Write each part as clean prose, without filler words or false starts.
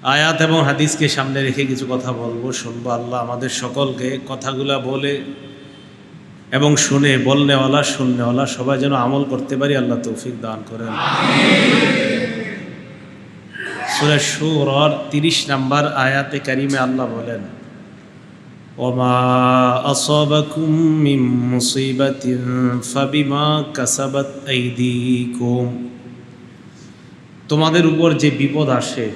আয়াত এবং হাদিসকে সামনে রেখে কিছু কথা বলবো, শুনবো। আল্লাহ আমাদের সকলকে কথাগুলা বলে এবং শুনে, বলনেওয়ালা শুননেওয়ালা সবাই যেন আমল করতে পারি, আল্লাহ তৌফিক দান করেন। সূরা শূরার 30 নম্বর আয়াতে কারিমে আল্লাহ বলেন, ওমা আসাবাকুম মিন মুসিবাতিন ফাবিমা কাসাবাত আইদিকুম। তোমাদের উপর যে বিপদ আসে,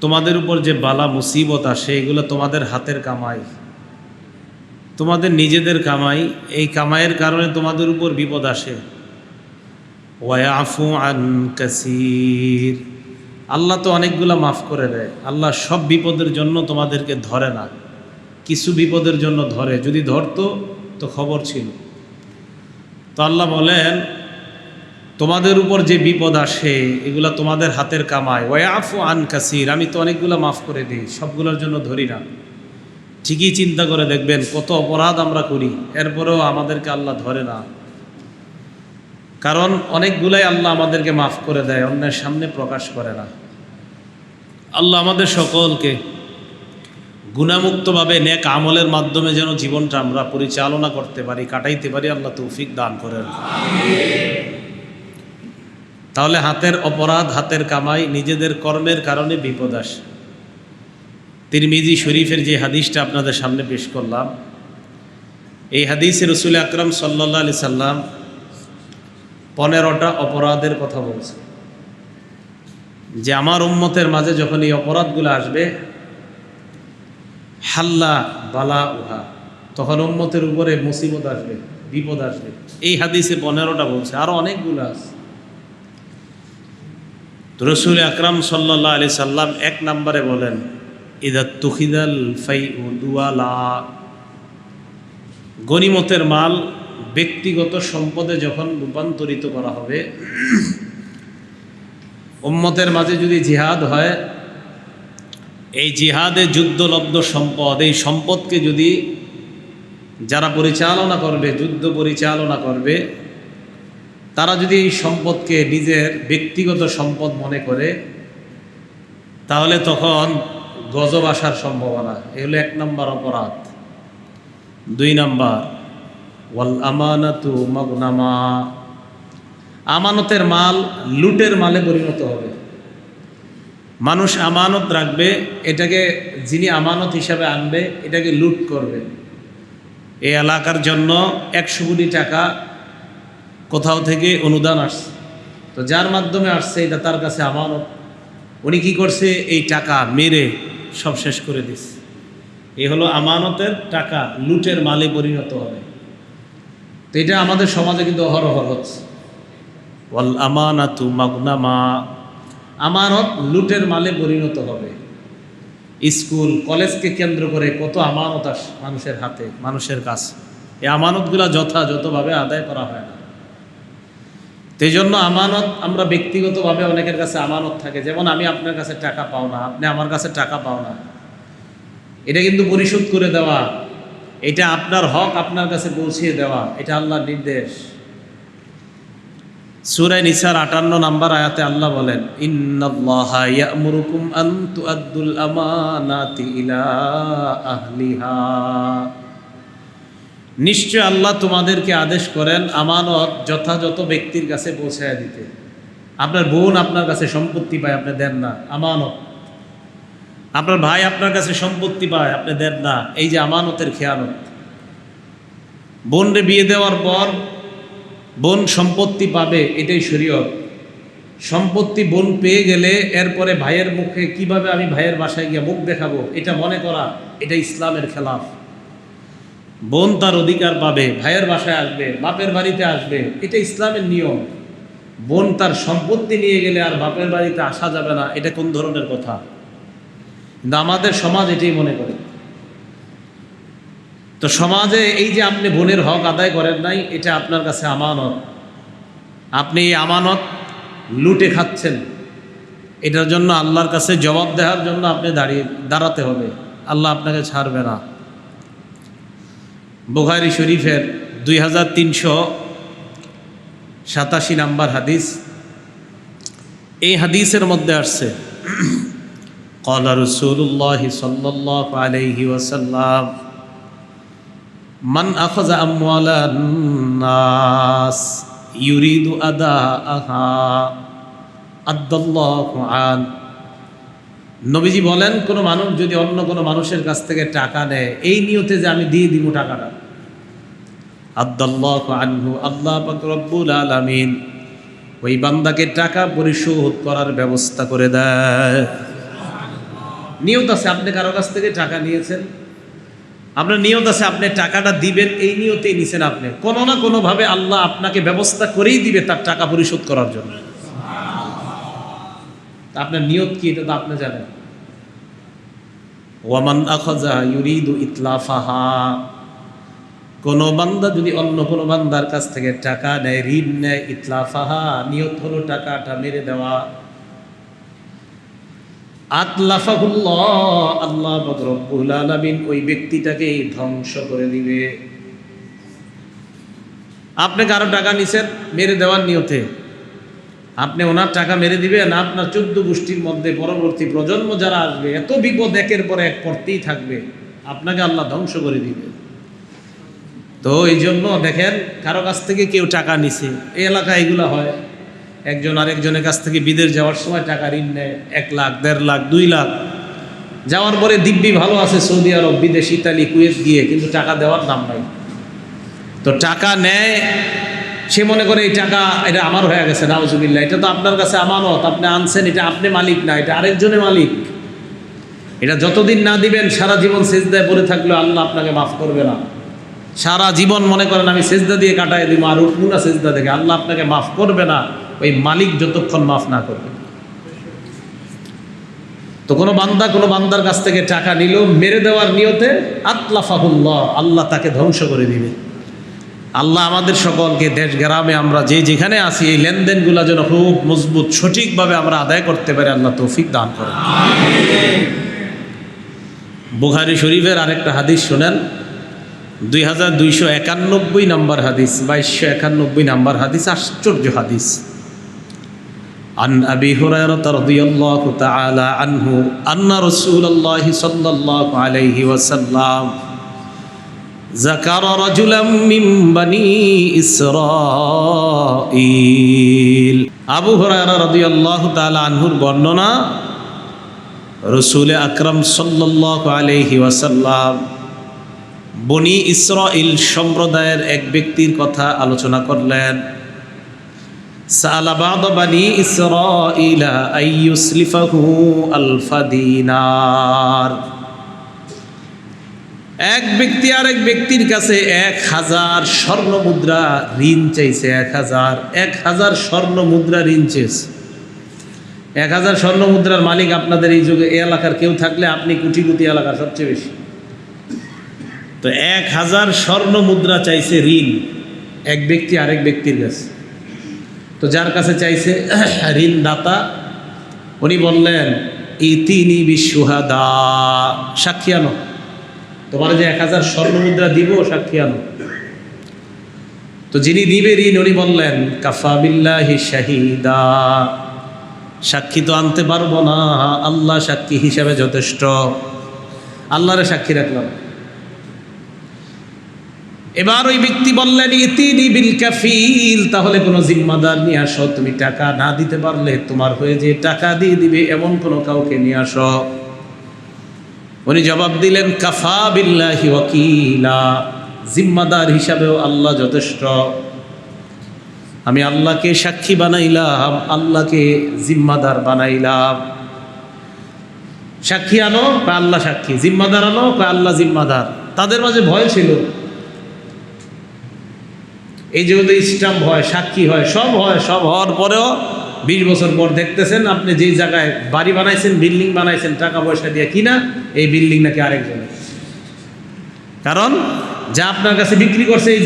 তোমাদের উপর যে বালা মুসিবত আসে, এগুলো তোমাদের হাতের কামাই, তোমাদের নিজেদের কামাই। এই কামাইয়ের কারণে তোমাদের উপর বিপদ আসে। ওয়ায়াফু আন কাসীর, আল্লাহ তো অনেকগুলা মাফ করে দেয়। আল্লাহ সব বিপদের জন্য তোমাদেরকে ধরে না, কিছু বিপদের জন্য ধরে। যদি ধরতো তো খবর ছিল। তো আল্লাহ বলেন, তোমাদের উপর যে বিপদ আসে এগুলা তোমাদের হাতের কামাই। ওয়ায়াফু আন কাসীর, আমি তো অনেকগুলো মাফ করে দিই, সবগুলোর জন্য ধরি না। ঠিকই চিন্তা করে দেখবেন কত অপরাধ আমরা করি, এরপরেও আমাদেরকে আল্লাহ ধরে না। কারণ অনেকগুলাই আল্লাহ আমাদেরকে মাফ করে দেয়, অন্যের সামনে প্রকাশ করে না। আল্লাহ আমাদের সকলকে গুনাহমুক্তভাবে নেক আমলের মাধ্যমে যেন জীবনটা আমরা পরিচালনা করতে পারি, কাটাইতে পারি, আল্লাহ তৌফিক দান করেন। তাহলে হাতের অপরাধ, হাতের কামাই, নিজেদের কর্মের কারণে বিপদ আসে। তিরমিজি শরীফের যে হাদিসটা আপনাদের সামনে পেশ করলাম, এই হাদিসে রাসূল আকরাম সাল্লাল্লাহু আলাইহি সাল্লাম 15টা অপরাধের কথা বলছে, যে আমার উম্মতের মাঝে যখন এই অপরাধগুলো আসবে, হাল্লা বালা উহা, তখন উম্মতের উপরে মুসিবত আসবে, বিপদ আসবে। এই হাদিসে 15টা বলছে, আরো অনেকগুলো আছে। তো রাসূল আকরাম সাল্লাল্লাহু আলাইহি সাল্লাম 1 নম্বরে বলেন, ইদা তুখিদাল ফাইউ দুয়ালা, গনিমতের মাল ব্যক্তিগত সম্পদে যখন রূপান্তরিত করা হবে। উম্মতের মাঝে যদি জিহাদ হয়, এই জিহাদে যুদ্ধলব্ধ সম্পদ, এই সম্পদকে যদি যারা পরিচালনা করবে, যুদ্ধ পরিচালনা করবে, তারা যদি এই সম্পদকে নিজের ব্যক্তিগত সম্পদ মনে করে, তাহলে তখন গজব আসার সম্ভাবনা। এগুলো 1 নম্বর অপরাধ। 2 নম্বর, ওয়াল আমানাতু মাগনামা, আমানতের মাল লুটের মালে পরিণত হবে। মানুষ আমানত রাখবে, এটাকে যিনি আমানত হিসাবে আনবে, এটাকে লুট করবে। এই এলাকার জন্য 100 কোটি টাকা কোথাও থেকে অনুদান আসছে, তো যার মাধ্যমে আসছে এটা তার কাছে আমানত। উনি কি করছে, এই টাকা মেরে সব শেষ করে দিচ্ছে। এই হলো আমানতের টাকা লুটের মালে পরিণত হবে। তো এটা আমাদের সমাজে কিন্তু অহরহ হচ্ছে। ওয়াল আমানাতু মাগনামা, আমানত লুটের মালে পরিণত হবে। স্কুল কলেজকে কেন্দ্র করে কত আমানত আসে মানুষের হাতে, মানুষের কাছে। এই আমানতগুলা যথাযথভাবে আদায় করা হয় না। এই জন্য আমানত আমরা ব্যক্তিগতভাবে অনেকের কাছে আমানত থাকে। যেমন আমি আপনার কাছে টাকা পাও না, আপনি আমার কাছে টাকা পাও না, এটা কিন্তু পরিশোধ করে দেওয়া, এটা আপনার হক আপনার কাছে পৌঁছিয়ে দেওয়া, এটা আল্লাহর নির্দেশ। সূরা নিসার 58 নম্বর আয়াতে আল্লাহ বলেন, ইন্নাল্লাহা ইয়া'মুরুকুম আন তুআদ্দুল আমানাতি ইলা আহলিহা, নিশ্চয় আল্লাহ তোমাদেরকে আদেশ করেন আমানত যথাযথ ব্যক্তির কাছে পৌঁছায় দিতে। আপনার বোন আপনার কাছে সম্পত্তি পায়, আপনি দেন না, আমানত। আপনার ভাই আপনার কাছে সম্পত্তি পায়, আপনি দেন না, এই যে আমানতের খেয়ানত। বোনরে বিয়ে দেওয়ার পর বোন সম্পত্তি পাবে, এটাই শরীয়ত। সম্পত্তি বোন পেয়ে গেলে এরপরে ভাইয়ের মুখে কিভাবে আমি ভাইয়ের বাসায় গিয়ে মুখ দেখাবো, এটা মনে করা, এটা ইসলামের খেলাফ। বোন তার অধিকার পাবে, ভাইয়ের বাসায় আসবে, বাপের বাড়িতে আসবে, এটা ইসলামের নিয়ম। বোন তার সম্পত্তি নিয়ে গেলে আর বাপের বাড়িতে আসা যাবে না, এটা কোন ধরনের কথা? কিন্তু আমাদের সমাজ এটাই মনে করে। তো সমাজে এই যে আপনি বোনের হক আদায় করেন নাই, এটা আপনার কাছে আমানত। আপনি এই আমানত লুটে খাচ্ছেন, এটার জন্য আল্লাহর কাছে জবাব দেওয়ার জন্য আপনি দাঁড়াতে হবে। আল্লাহ আপনাকে ছাড়বে না। বুখারী শরীফের 2387 নম্বর হাদিস, এই হাদিসের মধ্যে আসছে قال رسول الله صلى الله عليه وسلم من أخذ أموال الناس يريد أداءها أدى الله عنه। নবীজি বলেন, কোনো মানুষ যদি অন্য কোনো মানুষের কাছ থেকে টাকা নেয় এই নিয়তে যে আমি দিয়ে দিব টাকাটা, আদাল্লাহু আনহু, আল্লাহ পাক রব্বুল আলামিন ওই বান্দাকে টাকা পরিশোধ করার ব্যবস্থা করে দেয়। নিয়ত আছে, আপনি কারো কাছ থেকে টাকা নিয়েছেন, আপনার নিয়ত আছে আপনি টাকাটা দিবেন, এই নিয়তেই নিছেন আপনি, কোনো না কোনোভাবে আল্লাহ আপনাকে ব্যবস্থা করেই দিবে তার টাকা পরিশোধ করার জন্য। আপনার নিয়ত কি এটা তো আপনি জানেন। ওয়ামান আখাযা ইউরিদু ইতলাফাহা, কোনো বান্দা যদি অন্য কোনো বান্দার কাছ থেকে টাকা নেয়, ঋণ নেয়, ইতলাফাহা নিয়ত হলো টাকাটা মেরে দেওয়া, আতলাফাহুল্লাহ, আল্লাহ পাক রব্বুল আলামিন ওই ব্যক্তিটাকে ধ্বংস করে দিবে। আপনি কারো টাকা নিছেন মেরে দেওয়ার নিয়তে, আপনি ওনার টাকা মেরে দিবেন, আপনার 14 গোষ্ঠীর মধ্যে পরবর্তী প্রজন্ম যারা আসবে এত বিপদ একের পর এক পড়তেই থাকবে, আপনাকে আল্লাহ ধ্বংস করে দিবে। তো এই জন্য দেখেন, কারো কাছ থেকে কেউ টাকা নিছে, এই এলাকায় এগুলো হয়, একজন আরেকজনের কাছ থেকে বিদেশ যাওয়ার সময় টাকা ঋণ নেয়, 1 লাখ, 1.5 লাখ, 2 লাখ, যাওয়ার পরে দিব্যি ভালো আছে সৌদি আরব, বিদেশ, ইতালি, কুয়েত গিয়ে, কিন্তু টাকা দেওয়ার নাম নাই। তো টাকা নেয়, সে মনে করে এই টাকা এটা আমার হয়ে গেছে, নাউজুবিল্লাহ, এটা তো আপনার কাছে আমানত, আপনি আনছেন, এটা আপনি মালিক না, এটা আরেকজনের মালিক। এটা যতদিন না দিবেন সারা জীবন সেজদায় পড়ে থাকলেও আল্লাহ আপনাকে মাফ করবে না। সারা জীবন মনে করেন আমি সেজদা দিয়ে কাটাই দিব, আর উঠবো না সেজদা থেকে, আল্লাহ আপনাকে মাফ করবে না ওই মালিক যতক্ষণ মাফ না করবে। তো কোনো বান্দা কোনো বান্দার কাছ থেকে টাকা নিল মেরে দেওয়ার নিয়তে, আতলাফাহুল্লাহ, আল্লাহ তাকে ধ্বংস করে দিবে। আল্লাহ আমাদের সকলকে দেশ গ্রামে আমরা যে যেখানে আছি এই লেনদেনগুলো যেন খুব মজবুত সঠিকভাবে আমরা আদায় করতে পারি, আল্লাহ তৌফিক দান করেন। বুখারী শরীফের আরেকটা হাদিস শুনেন, 2291 নম্বর হাদিস, 2291 নম্বর হাদিস, আশ্চর্য হাদিস। عن أبي هريرة رضي الله تعالى عنه أن رسول الله صلى الله عليه وسلم ذكر رجلا من بني إسرائيل। আবু হুরায়রা রাদিয়াল্লাহু তাআলা আনহুর বর্ণনা, রাসূল আকরাম সাল্লাল্লাহু আলাইহি ওয়াসাল্লাম বনি ইসরাইল সম্প্রদায়ের এক ব্যক্তির কথা আলোচনা করলেন। সাআলা বা'দ বানি ইসরাইলা আইয়ুসলিফাহু আলফা দিনার। এক ব্যক্তি আরেক ব্যক্তির কাছে 1000 স্বর্ণ মুদ্রা ঋণ চাইছে। 1000 স্বর্ণ মুদ্রা ঋণ চেয়েছে। 1000 স্বর্ণ মুদ্রার মালিক আপনাদের এই যুগে এই এলাকার কেউ থাকলে আপনি কোটিপতি এলাকার সবচেয়ে বেশি। তো 1000 স্বর্ণ মুদ্রা চাইছে ঋণ এক ব্যক্তি আরেক ব্যক্তির কাছে। তো যার কাছে চাইছে ঋণদাতা, উনি বললেন ইতিনি বিশুহাদা, সাক্ষী আনো, তোমার যে 1000 স্বর্ণ মুদ্রা দিব সাক্ষী আনো। তো যিনি দিবে ঋণ উনি বললেন কাফা বিল্লাহি শাহিদা, সাক্ষী তো আনতে পারবো না, আল্লাহ সাক্ষী হিসাবে যথেষ্ট, আল্লাহরে সাক্ষী রাখলাম। এবার ওই ব্যক্তি বললেন ইতিনি বিল কাফিল, তাহলে কোনো জিম্মাদার নিয়ে আসো, তুমি টাকা না দিতে পারলে তোমার হয়ে যে টাকা দিয়ে দিবে এমন কোনো কাউকে নিয়ে আসো। উনি জবাব দিলেন কাফা বিল্লাহি ওয়াকিলা, জিম্মাদার হিসাবেও আল্লাহ যথেষ্ট, আমি আল্লাহকে সাক্ষী বানাইলাম, আল্লাহকে জিম্মাদার বানাইলাম। সাক্ষী আনো, আল্লাহ সাক্ষী, জিম্মাদার আনো, আল্লাহ জিম্মাদার। তাদের মাঝে ভয় ছিল, এই যে ওদের স্ট্যাম্প হয়, সাক্ষী হয়, সব হয়, সব হওয়ার পরেও 20 বছর পর দেখতেছেন আপনি যেই জায়গায় বাড়ি বানাইছেন, বিল্ডিং বানাইছেন টাকা পয়সা দিয়ে কিনা, এই বিল্ডিং নাকি আরেকজনের। কারণ যা আপনার কাছে বিক্রি করছে এই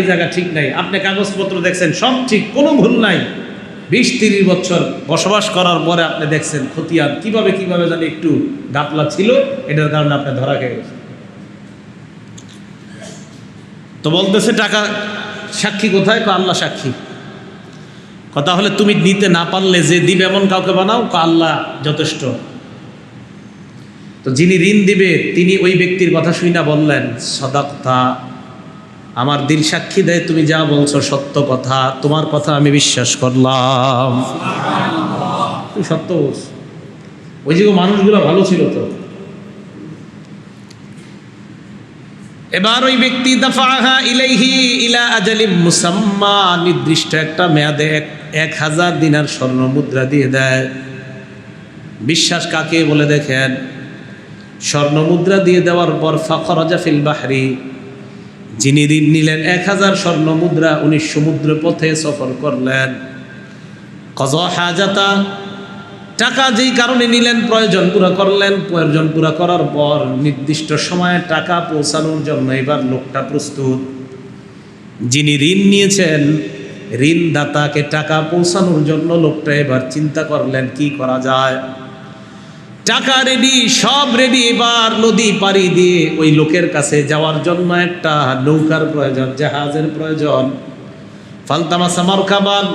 জায়গা ঠিক নাই, আপনি কাগজপত্র দেখছেন সব ঠিক, কোনো ভুল নাই। 20-30 বছর বসবাস করার পরে আপনি দেখছেন খতিয়ান কিভাবে জানি একটু গাপলা ছিল, এটার কারণে আপনি ধরা খেয়ে গেছেন। তো বলতেছে টাকা সাক্ষী কোথায়? আল্লাহ সাক্ষী। কথা হলে তুমি নিতে না পারলে যে দিবে এমন কাউকে বানাও, আল্লাহ যথেষ্ট। তো যিনি ঋণ দিবে তিনি ওই ব্যক্তির কথা শুই না বললেন, সদাক্তা, আমার দিল সাক্ষী দেয় তুমি যা বলছো সত্য কথা, তোমার কথা আমি বিশ্বাস করলাম। তুই সত্য বলছ। ওই যে মানুষগুলো ভালো ছিল তো। এবার ওই ব্যক্তি দাফাহা ইলাইহি ইলা আজালিম মুসাম্মা, নির্দিষ্ট একটা মেয়াদে 1000 দিনার স্বর্ণ মুদ্রা দিয়ে দেয়। বিশ্বাস কাকে বলে দেখেন, স্বর্ণ মুদ্রা দিয়ে দেওয়ার পর ফাখরাজা ফিল বাহরি, যিনি ঋণ নিলেন 1000 স্বর্ণ মুদ্রা, উনি সমুদ্র পথে সফর করলেন। কযা হাজাতা, টাকা যেই কারণে নিলেন প্রয়োজন পুরা করলেন। প্রয়োজন পুরা করার পর নির্দিষ্ট সময়ে টাকা পৌঁছানোর জন্য এবার লোকটা প্রস্তুত। যিনি ঋণ নিয়েছেন, ঋণদাতাকে টাকা পৌঁছানোর জন্য লোকটা এবার চিন্তা করলেন কি করা যায়। টাকা রেডি, সব রেডি। এবার নদী পাড়ি দিয়ে ওই লোকের কাছে যাওয়ার জন্য একটা নৌকার প্রয়োজন, জাহাজের প্রয়োজন। ফালতামাসা মারকাবান,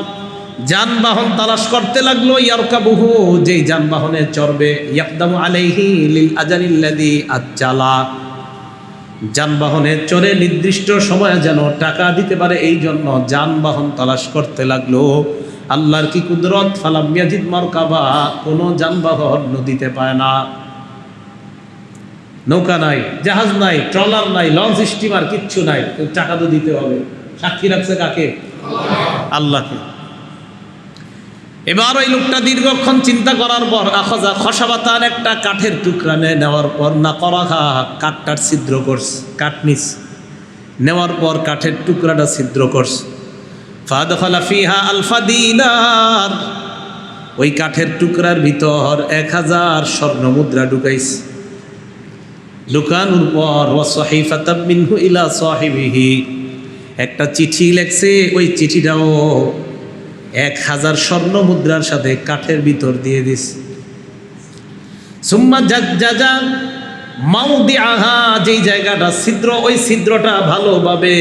যানবাহন তালাশ করতে লাগলো। ইয়ারকাবুহু, যেই যানবাহনে চড়বে। ইয়াকদামু আলাইহি লিল আজালিল্লাযী আজ্জালা, যানবাহনে চড়ে নির্দিষ্ট সময়ে যেন টাকা দিতে পারে এই জন্য যানবাহন তালাশ করতে লাগলো। আল্লাহর কি কুদরত, ফালাম ইয়াজিদ মারকাবা, কোনো যানবাহন নদীতে পায় না। নৌকা নাই, জাহাজ নাই, ট্রলার নাই, লঞ্চ স্টিমার কিচ্ছু নাই। টাকা তো দিতে হবে। সাক্ষী রাখছে কাকে? আল্লাহকে। এবার ওই লোকটা দীর্ঘক্ষণ চিন্তা করার পর আখাযা খসাবাতান, একটা কাঠের টুকরা নেওয়ার পর না করাহা, কাঠটার ছিদ্র করছে, কাঠ নিস নেওয়ার পর কাঠের টুকরাটা ছিদ্র করছে। ফাদখালা ফিহা আলফা দিনার, ওই কাঠের টুকরার ভিতর 1000 স্বর্ণ মুদ্রা ঢুকাইছে। ঢুকানোর পর ওয়াসহিফাতাম মিনহু ইলা সাহিবিহি, একটা চিঠি লেখছে। ওই চিঠিটাও 1000 স্বর্ণ মুদ্রার সাথে কাঠের ভিতর দিয়ে দিস। সুম্মা জাজ্জাজা মাউদিআহা, যেই জায়গাটা ছিদ্র, ওই ছিদ্রটা ভালোভাবে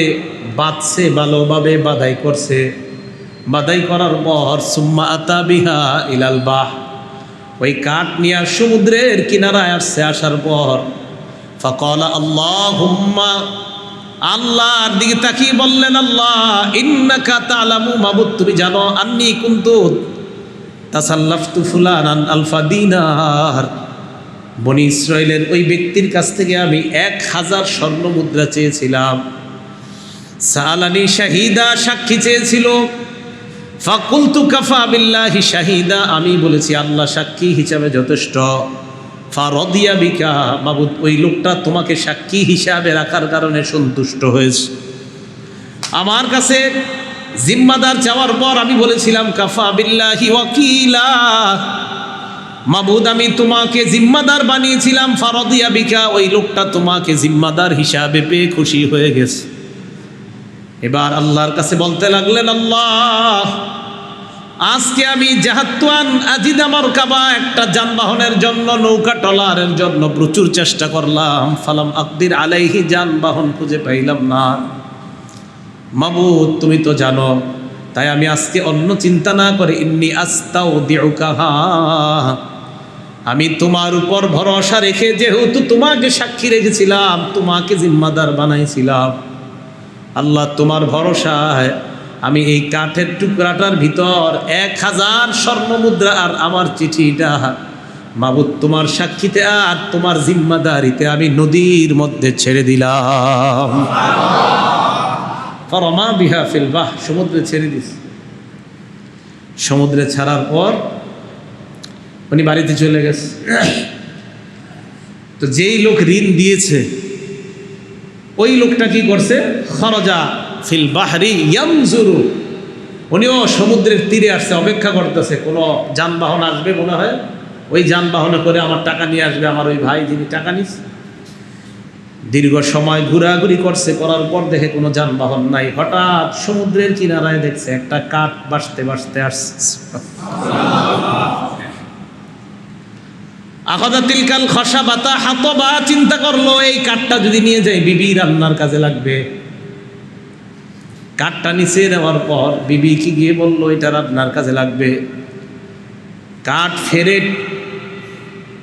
বাঁধছে, ভালোভাবে বাধাই করছে। বাধাই করার পর সুম্মা আতা বিহা ইলাল বাহ, ওই কাঠ নিয়ে সমুদ্রের কিনারায় আসছে। আসার পর ফাকালা আল্লাহুম্মা, আল্লাহর দিকে তাকিয়ে বললেন, আল্লাহ ইন্নাকা তা'লামু, মাবুদ তুমি জানো, আন্নী কুনতু তাসাল্লাফতু ফুলানান আলফা দিনার, বনি ইসরাইলের ওই ব্যক্তির কাছ থেকে আমি 1000 স্বর্ণ মুদ্রা চেয়েছিলাম। সালানি শাহিদা, সাক্ষী চেয়েছিল। ফাকুলতু কাফা বিল্লাহি শাহিদা, আমি বলেছি আল্লাহ সাক্ষী হিসাবে যথেষ্ট। ফারদিয়া বিকা, মাবুদ ওই লোকটা তোমাকে সাক্ষী হিসাবে রাখার কারণে সন্তুষ্ট হয়েছে। আমার কাছে জিম্মাদার চাওয়ার পর আমি বলেছিলাম কাফা বিল্লাহি ওয়াকিলা, মাবুদ আমি তোমাকে জিম্মাদার বানিয়েছিলাম। ফারদিয়া বিকা, ওই লোকটা তোমাকে জিম্মাদার হিসাবে পেয়ে খুশি হয়ে গেছে। এবার আল্লাহর কাছে বলতে লাগলেন, আল্লাহ আজকে আমি জাহাতুয়ান আজিদা মারকাবা, একটা যানবাহনের জন্য, নৌকা টলারের জন্য প্রচুর চেষ্টা করলাম। ফালাম আকদির আলাইহি, যানবাহন খুঁজে পাইলাম না। মাবুদ তুমি তো জানো, তাই আমি আজকে অন্য চিন্তা না করে ইন্নী আস্তাউদিউকাহা, আমি তোমার উপর ভরসা রেখে, যেহেতু তোমাকে সাক্ষী রেখেছিলাম, তোমাকে জিম্মাদার বানাইছিলাম, আল্লাহ তোমার ভরসায় আমি এই কাঠের টুকরাটার ভিতর 1000 স্বর্ণ মুদ্রা আর আমার চিঠিটা, মাবুদ তোমার সাক্ষীতে আর তোমার জিম্মাদারিতে আমি নদীর মধ্যে ছেড়ে দিলাম। ফারমা বিহা ফিল বাহ, সমুদ্রে ছেড়ে দিস। সমুদ্রে ছাড়ার পর উনি বাড়িতে চলে গেছে। তো যেই লোক ঋণ দিয়েছে ওই লোকটা কি করছে, খরজা ফিল বাহরি ইয়ামজুরু, উনিও সমুদ্রের তীরে আসছে, অপেক্ষা করতেছে কোনো যানবাহন আসবে মনে হয়, ওই যানবাহনে করে আমার টাকা নিয়ে আসবে আমার ওই ভাই যিনি টাকা নিস। দীর্ঘ সময় ঘোরাঘুরি করছে, করার পর দেখে কোনো যানবাহন নাই। হঠাৎ সমুদ্রের কিনারায় দেখছে একটা কাঠ বাসতে বাসতে আসছে। আখাযা তিলকাল খসাবাতা হাতবা, চিন্তা করলো এই কাঠটা যদি নিয়ে যাই বিবি রান্নার কাজে লাগবে। কাঠটা নিচে নেওয়ার পর বিবি কি গিয়ে বললো এটা রান্নার কাজে লাগবে। কাঠ ফেরে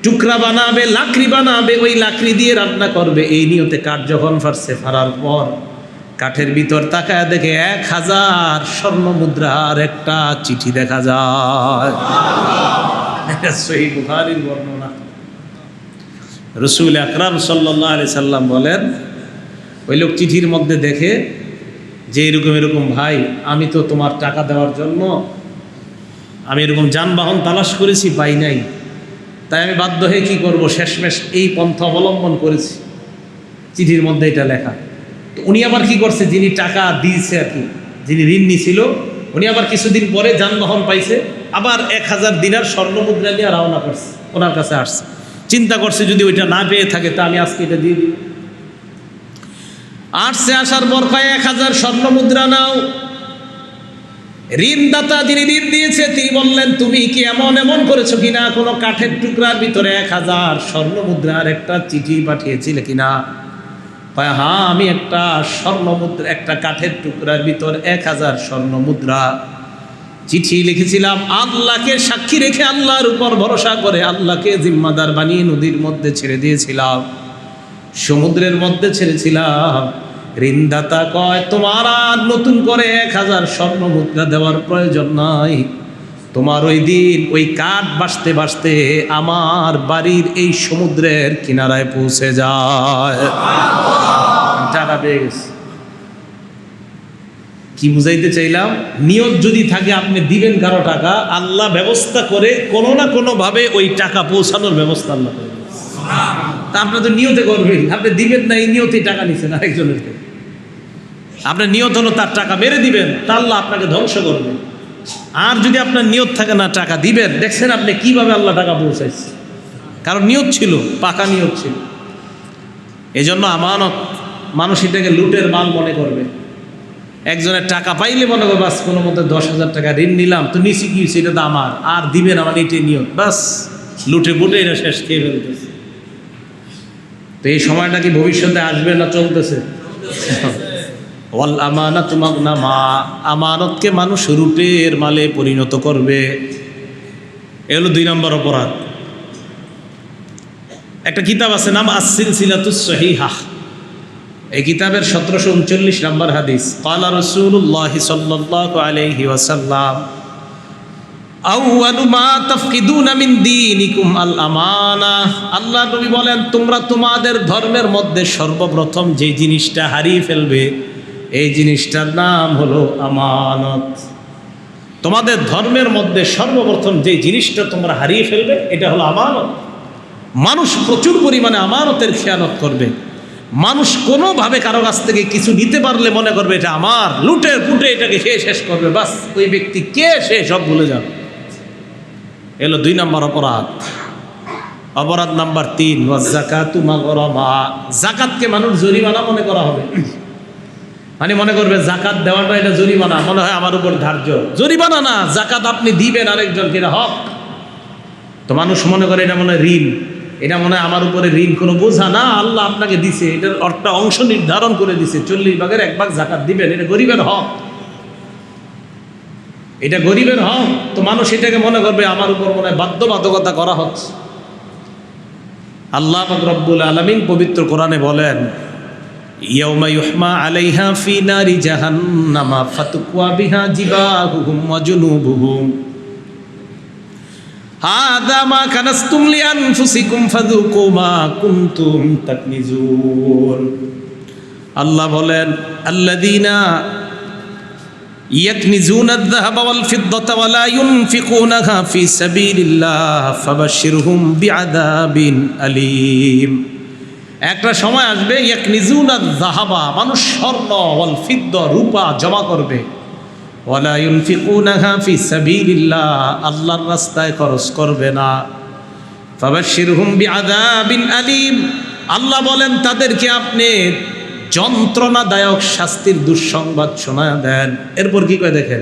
টুকরা বানাবে, লাকড়ি বানাবে, ওই লাকড়ি দিয়ে রান্না করবে। এই নিয়তে কাঠ যখন ফারছে, ফারার পর কাঠের ভিতর তাকায় দেখে 1000 স্বর্ণ মুদ্রার একটা চিঠি দেখা যায়। এটা সহিহ বুখারীর বর্ণনা। রাসূল আকরাম সাল্লাল্লাহু আলাইহি সাল্লাম বলেন, ওই লোক চিঠির মধ্যে দেখে যে এরকম এরকম ভাই, আমি তো তোমার টাকা দেওয়ার জন্য আমি এরকম যানবাহন তালাশ করেছি, পাই নাই, তাই আমি বাধ্য হয়ে কী করবো, শেষমেশ এই পন্থা অবলম্বন করেছি। চিঠির মধ্যে এটা লেখা। তো উনি আবার কি করছে, যিনি টাকা দিয়েছে আর কি, যিনি ঋণ নিছিল, উনি আবার কিছুদিন পরে যানবাহন পাইছে, আবার 1000 দিনার স্বর্ণ মুদ্রা নিয়ে রওনা করছে, ওনার কাছে আসছে। চিন্তা করছে যদি ওইটা না পেয়ে থাকে তা আমি আজকে এটা দিয়ে দিই। আসছে, আসার পর কয় 1000 স্বর্ণ মুদ্রা নাও। ঋণদাতা যিনি ঋণ দিয়েছে তিনি বললেন, তুমি কি এমন এমন করেছো কিনা, কোনো কাঠের টুকরার ভিতরে 1000 স্বর্ণ মুদ্রার একটা চিঠি পাঠিয়েছিলে কিনা? কয় হ্যাঁ, আমি একটা স্বর্ণ মুদ্রা, একটা কাঠের টুকরার ভিতর 1000 স্বর্ণ মুদ্রা চিঠি লিখেছিলাম। আল্লাহকে সাক্ষী রেখে, আল্লাহর উপর ভরসা করে, আল্লাহকে জিম্মাদার বানিয়ে নদীর মধ্যে ছেড়ে দিয়েছিলাম, সমুদ্রের মধ্যে ছেড়েছিলাম। ঋণদাতা কয়, তোমার আর নতুন করে 1000 স্বর্ণ মুদ্রা দেওয়ার প্রয়োজন নাই। তোমার ওই দিন ওই কাঠ বাঁচতে বাঁচতে আমার বাড়ির এই সমুদ্রের কিনারায় পৌঁছে যায়। টাকা পেয়ে গেছে। কি বুঝাইতে চাইলাম, নিয়ত যদি থাকে আপনি দিবেন কারো টাকা, আল্লাহ ব্যবস্থা করে কোনো না কোনো ভাবে ওই টাকা পৌঁছানোর ব্যবস্থা আল্লাহ করে। তা আপনি তো নিয়তে করবেন, আপনি দিবেন না, এই নিয়তেই টাকা নিচ্ছেন আরেকজনের থেকে। আপনার নিয়ত হলো তার টাকা মেরে দিবেন, তা আল্লাহ আপনাকে ধ্বংস করবে। আর যদি আপনার নিয়ত থাকে না টাকা দিবেন, দেখছেন আপনি কিভাবে আল্লাহ টাকা পৌঁছাইছে, কারণ নিয়ত ছিল, পাকা নিয়ত ছিল। এই জন্য আমানত, মানুষ এটাকে লুটের মাল মনে করবে। একজনের টাকা পাইলে মনে করবে বাস কোনো মতো 10,000 টাকা ঋণ নিলাম, তো নিচে কি হয়েছে, এটা তো আমার, আর দিবেন আমার, এটাই নিয়ত, বাস লুটে বুটে এটা শেষ খেয়ে ফেলতেছে। তো এই সময়টা কি ভবিষ্যতে আসবে না চলতেছে? ওয়াল আমানাতু মাগনামা, আমানতকে মানুষ রুটের মালে পরিণত করবে। এ হলো 2 নম্বর অপরাধ। একটা কিতাব আছে নাম আস-সিলসিলাতুস সহিহাহ, এই কিতাবের 1739 নম্বর হাদিস। ক্বালা রাসূলুল্লাহি সাল্লাল্লাহু আলাইহি ওয়াসাল্লাম, আউয়ালু মা তাফকিদুনা মিন দীনিকুম আল আমানা। আল্লাহ নবী বলেন, তোমরা তোমাদের ধর্মের মধ্যে সর্বপ্রথম যে জিনিসটা হারিয়ে ফেলবে, এই জিনিসটার নাম হলো আমানত। তোমাদের ধর্মের মধ্যে সর্বপ্রথম যে জিনিসটা তোমরা হারিয়ে ফেলবে, এটা হলো আমানত। মানুষ প্রচুর পরিমাণে আমানতের খেয়ানত করবে। মানুষ কোনোভাবে কারো কাছ থেকে কিছু নিতে পারলে মনে করবে এটা আমার, লুটে পুটে এটাকে খেয়ে শেষ করবে, বাস ওই ব্যক্তি কে সে সব ভুলে যাবে। এলো 2 নম্বর অপরাধ। অপরাধ নাম্বার 3, ওয়াজ-যাকাতু মাগরামা। যাকাতকে মানুষ জরিমানা মনে করা হবে, মানে মনে করবে জাকাত দেওয়াটা এটা জরিমানা, মনে হয় আমার উপর ধার্য। জরিমানা না, জাকাত আপনি দিবেন আরেকজনকে, এটা হক। তো মানুষ মনে করে এটা মনে হয় ঋণ, এটা মনে হয় আমার উপরে ঋণ, কোনো বোঝা না, আল্লাহ আপনাকে দিছে, এটার একটা অংশ নির্ধারণ করে দিছে, 40 ভাগের 1 ভাগ জাকাত দিবেন, এটা গরিবের হক, এটা গরিবের হক। তো মানুষ এটাকে মনে করবে আমার উপর মনে হয় বাধ্যবাধকতা করা হচ্ছে। আল্লাহ পাক রব্বুল আলামিন পবিত্র কোরআনে বলেন, ইয়াউমা ইউহমা আলাইহা ফি নারি জাহান্নামা ফাতুকওয়া বিহা জিবাহুহুম ওয়া জুনুবুহুম হাদা মা কানাসতুম লিআনফুসিকুম ফাযুকু মা কুনতুম তাকনিজুন। আল্লাহ বলেন, আল্লাযীনা ইয়াকনিজুনা আয-যাহাবা ওয়াল ফিদ্দাতা ওয়া লা ইউনফিকুনাহা ফি সাবিলিল্লাহ ফাবাশশিরহুম বিআযাবিন আলীম। একটা সময় আসবে, ইয়াকনিজুনা আয-যাহাবা, মানুষ স্বর্ণ, ওয়াল ফিদ্দা, রূপা জমা করবে, ওয়া লা ইউনফিকুনাহা ফি সাবিলিল্লাহ, আল্লাহর রাস্তায় খরচ করবে না। ফাবাশশিরহুম বিআযাবিন আলীম, আল্লাহ বলেন তাদেরকে আপনি যন্ত্রণাদায়ক শাস্তির দুঃসংবাদ শোনায় দেন। এরপর কি কয় দেখেন,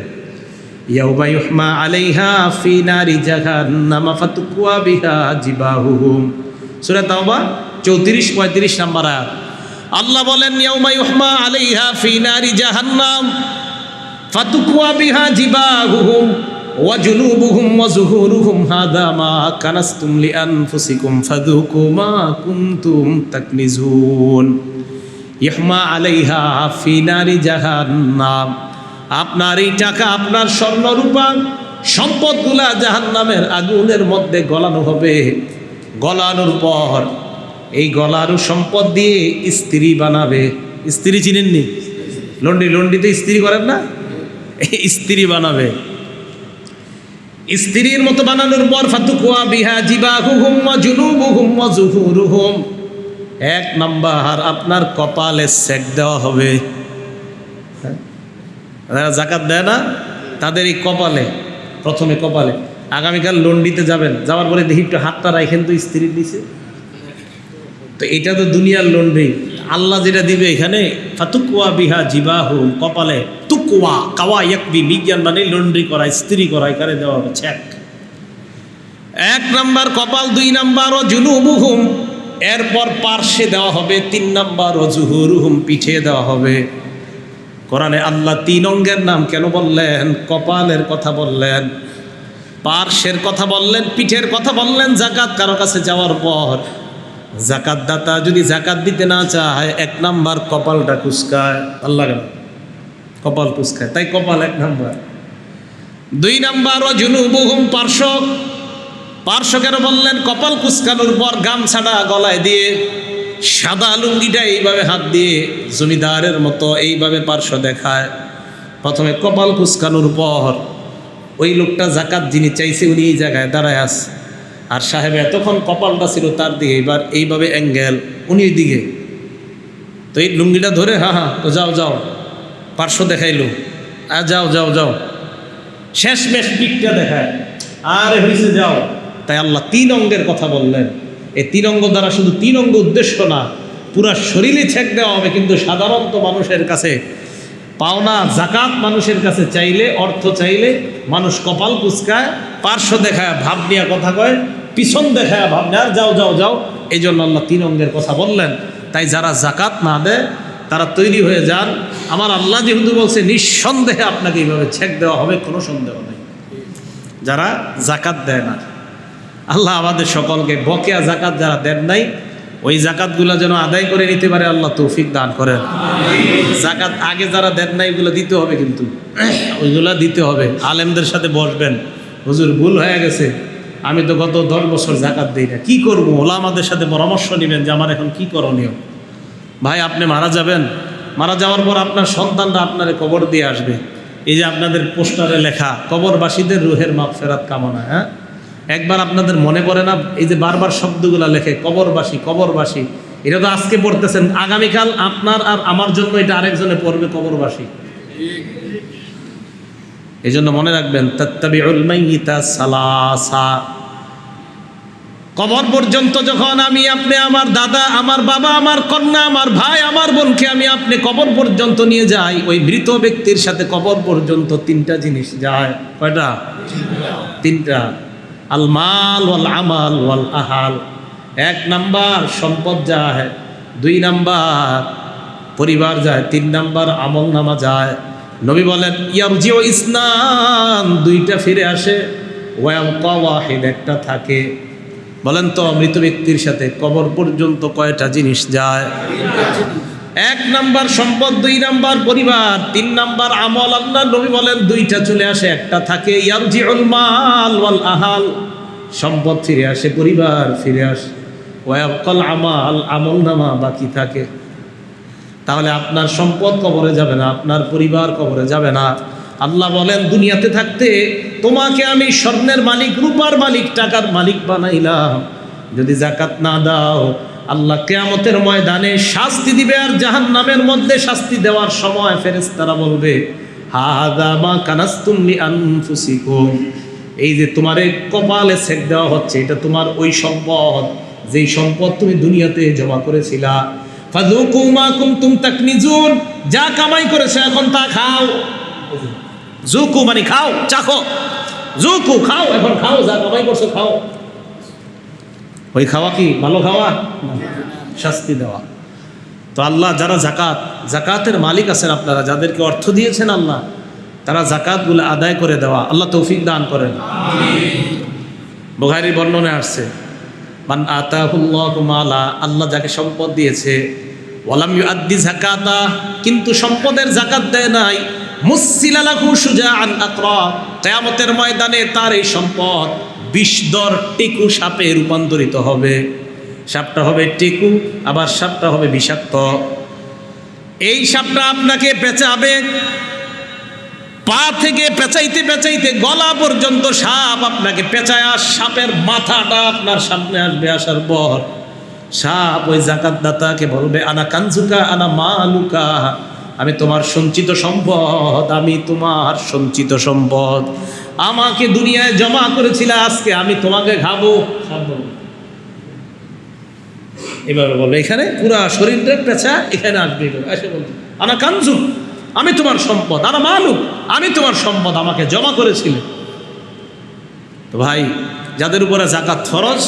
ইয়াউমা ইউহমা আলাইহা ফি নারি জাহান্নামা ফাতুকওয়া বিহা জিবাহুহুম। সূরা তাওবা 34-35 নম্বর আয়াত। আল্লাহ বলেন, ইয়াউমা ইউহমা আলাইহা ফি নারি জাহান্নাম ফাতুকওয়া বিহা জিবাহুহুম, ওয়া জুনুবুহুম ওয়া যুহুরুহুম হাযা মা কানাসতুম লিআনফুসিকুম ফাযুকু মা কুনতুম তাকনিজুন ইহমা আলাইহা ফি নারি জাহান্নাম। আপনার এই টাকা, আপনার স্বর্ণ রূপা সম্পদগুলা জাহান্নামের আগুনের মধ্যে গলানো হবে। গলানোর পর এই গলানো সম্পদ দিয়ে স্ত্রী বানাবে। স্ত্রী চিনেননি? লন্ডিতে স্ত্রী করেন না? স্ত্রী বানাবে। স্ত্রীর মতো বানানোর পর ফাতুকুয়া বিহা জিবাহুহুম ওয়া জুনুবুহুম ওয়া যুহুরুহুম, এক নাম্বার আপনার কপালে সেক দেওয়া হবে। যারা জাকাত দেয় না তাদের এই কপালে, প্রথমে কপালে। আগামীকাল লন্ডিতে যাবেন, যাওয়ার পরে দেখি একটু হাতটা রাখেন তো স্ত্রীর নিচে। তো এটা তো দুনিয়ার লন্ড্রি। আল্লাহ যেটা দিবে এখানে ফাতুকুয়া বিহা জিবাহুম, কপালে তুকুয়া কাওয়া ইয়াকবি, বিজ্ঞান মানে লন্ড্রি করা, স্ত্রী করা, এখানে দেওয়া হবে চেক। এক নাম্বার কপাল, 2 নাম্বার ও জুনুবুহুম, এরপর পার্শ্বে দেওয়া হবে, 3 নাম্বার ও জুহুরুহুম, পিঠে দেওয়া হবে। কোরআনে আল্লাহ 3 অঙ্গের নাম কেন বললেন? কপালের কথা বললেন, পার্শ্বের কথা বললেন, পিঠের কথা বললেন। জাকাত কারো কাছে যাওয়ার পর জাকাত দাতা যদি জাকাত দিতে না চায়, 1 নাম্বার কপালটা কুচকায়। আল্লাহ কপাল কুচকায়, তাই কপাল 1 নাম্বার। 2 নাম্বার ও জুনুবুহুম, পার্শ্ব কেন বললেন? কপাল কুচকানোর পর গামছাটা গলায় দিয়ে, সাদা লুঙ্গিটা এইভাবে হাত দিয়ে জমিদারের মতো এইভাবে পার্শ্ব দেখায়। প্রথমে কপাল কুচকানোর পর ওই লোকটা জাকাত যিনি চাইছে উনি এই জায়গায় দাঁড়ায় আছে, আর সাহেব এতক্ষণ কপালটা ছিল তার দিকে, এবার এইভাবে অ্যাঙ্গেল উনি ওই দিকে। তো এই লুঙ্গিটা ধরে হ্যাঁ তো যাও পার্শ্ব দেখাইলো, আর যাও শেষমেশ পিঠটা দেখায়, আরে হয়েছে যাও। তাই আল্লাহ 3 অঙ্গের কথা বললেন। এই 3 অঙ্গ দ্বারা শুধু 3 অঙ্গ উদ্দেশ্য না, পুরা শরীরে ছেক দেওয়া হবে। কিন্তু সাধারণত মানুষের কাছে পাওনা জাকাত, মানুষের কাছে চাইলে, অর্থ চাইলে মানুষ কপাল কুচকায়, পার্শ্ব দেখায় ভাব নিয়ে কথা কয়, পিছন দেখায় ভাব নেয়, যাও। এই জন্য আল্লাহ 3 অঙ্গের কথা বললেন। তাই যারা জাকাত না দেয় তারা তৈরি হয়ে যান। আমার আল্লাহ যেহেতু বলছে নিঃসন্দেহে আপনাকে এইভাবে ছেক দেওয়া হবে, কোনো সন্দেহ নেই। যারা জাকাত দেয় না, আল্লাহ আমাদের সকলকে বকেয়া জাকাত যারা দেন নাই ওই জাকাতগুলো যেন আদায় করে নিতে পারে, আল্লাহ তৌফিক দান করেন। জাকাত আগে যারা দেন নাই ওইগুলো দিতে হবে, কিন্তু ওইগুলা দিতে হবে। আলেমদের সাথে বসবেন, হুজুর ভুল হয়ে গেছে, আমি তো গত 10 বছর জাকাত দিই না, কি করব? ওলামাদের সাথে পরামর্শ নেবেন যে আমার এখন কি করণীয়। ভাই আপনি মারা যাবেন, মারা যাওয়ার পর আপনার সন্তানরা আপনারে কবর দিয়ে আসবে। এই যে আপনাদের পোস্টারে লেখা কবরবাসীদের রুহের মাগফিরাত কামনা, হ্যাঁ, একবার আপনাদের মনে পড়ে না এই যে বারবার শব্দগুলো লেখে কবরবাসী, এটা তো আজকে পড়তেছেন, আগামীকাল আপনার আর আমার জন্য এটা আরেকজনে পড়বে কবরবাসী। এই জন্য মনে রাখবেন তাত্তাবিউল মাইয়িতা সালাসা, কবর পর্যন্ত যখন আমি আপনি, আমার দাদা, আমার বাবা, আমার কন্যা, আমার ভাই, আমার বোনকে আমি আপনি কবর পর্যন্ত নিয়ে যাই, ওই মৃত ব্যক্তির সাথে কবর পর্যন্ত 3টা জিনিস যায়। কয়টা? 3টা। আল মাল ওয়াল আমাল ওয়াল আহাল। 1 নাম্বার সম্পদ যায়, 2 নাম্বার পরিবার যায়, 3 নাম্বার আমল নামা যায়। নবী বলেন ইয়ারজিউ ইসনান, 2টা ফিরে আসে, ওয়ায়াবকা ওয়াহিদ, 1টা থাকে। বলেন তো মৃত ব্যক্তির সাথে কবর পর্যন্ত কয়টা জিনিস যায়? 1 নাম্বার সম্পদ, 2 নাম্বার পরিবার, 3 নাম্বার আমল। আল্লাহ নবী বলেন 2টা চলে আসে, 1টা থাকে। ইয়ারজিউল মাল ওয়াল আহাল, সম্পদ ফিরে আসে, পরিবার ফিরে আসে, ওয়ায়াবকাল আমাল, আমল নামা বাকি থাকে। তাহলে আপনার সম্পদ কবরে যাবে না, আপনার পরিবার কবরে যাবে না। আল্লাহ বলেন দুনিয়াতে থাকতে তোমাকে আমি স্বর্ণের মালিক, রূপার মালিক, টাকার মালিক বানাইলাম, যদি জাকাত না দাও আল্লাহ কিয়ামতের ময়দানে শাস্তি দিবে। আর জাহান্নামের মধ্যে শাস্তি দেওয়ার সময় ফেরেশতারা বলবে হাযা মা কানাসতুম লিআনফুসিকুম, এই যে তোমারে কপালে ছেক দেওয়া হচ্ছে, এটা তোমার ওই সম্পদ, যেই সম্পদ তুমি দুনিয়াতে জমা করেছিলা। ফাযুকু মা কুনতুম তাকনিজুন, যা কামাই করেছে এখন তা খাও। জুকু মানে খাও, চাখো, জুকু খাও, এখন খাও, যা কামাই করছো খাও। ওই খাওয়া কি ভালো খাওয়া? শাস্তি দেওয়া। তো আল্লাহ যারা জাকাতের মালিক আছেন, আপনারা যাদেরকে অর্থ দিয়েছেন আল্লাহ, তারা জাকাতগুলো আদায় করে দেওয়া। আল্লাহ তৌফিক দান করেন। বুখারীর বর্ণনায় আসছে, মান আতাহুল্লাহু মালা, আল্লাহ যাকে সম্পদ দিয়েছে, ওয়ালাম ইউআদ্দি যাকাতা, কিন্তু সম্পদের যাকাত দেয় নাই, মুসসিলা লাহু শুজাআন আকরা, কিয়ামতের ময়দানে তার এই সম্পদ বিষধর টেকু সাপে রূপান্তরিত হবে। সাপটা হবে টেকু, আবার সাপটা হবে বিষাক্ত। এই সাপটা আপনাকে পেঁচাবে, পা থেকে পেঁচাইতে পেঁচাইতে গলা পর্যন্ত সাপ আপনাকে পেঁচায়। সাপের মাথাটা আপনার সামনে আসবে, আসার পর সাপ ওই জাকাতদাতাকে বলবে, আনা কানজুকা আনা মালুকা, আমি তোমার সঞ্চিত সম্পদ, আমি তোমার সঞ্চিত সম্পদ, আমাকে দুনিয়ায় জমা করেছিলে, আজকে আমি তোমাকে খাবো। এভাবে বলবে, এখানে পুরা শরীরটা পেঁচা এখানে আসবে, এসে বলবে আনা কানজুক, আমি তোমার সম্পদ, আনা মালুক, আমি তোমার সম্পদ, আমাকে জমা করেছিলে। তো ভাই, যাদের উপরে জাকাত ফরজ,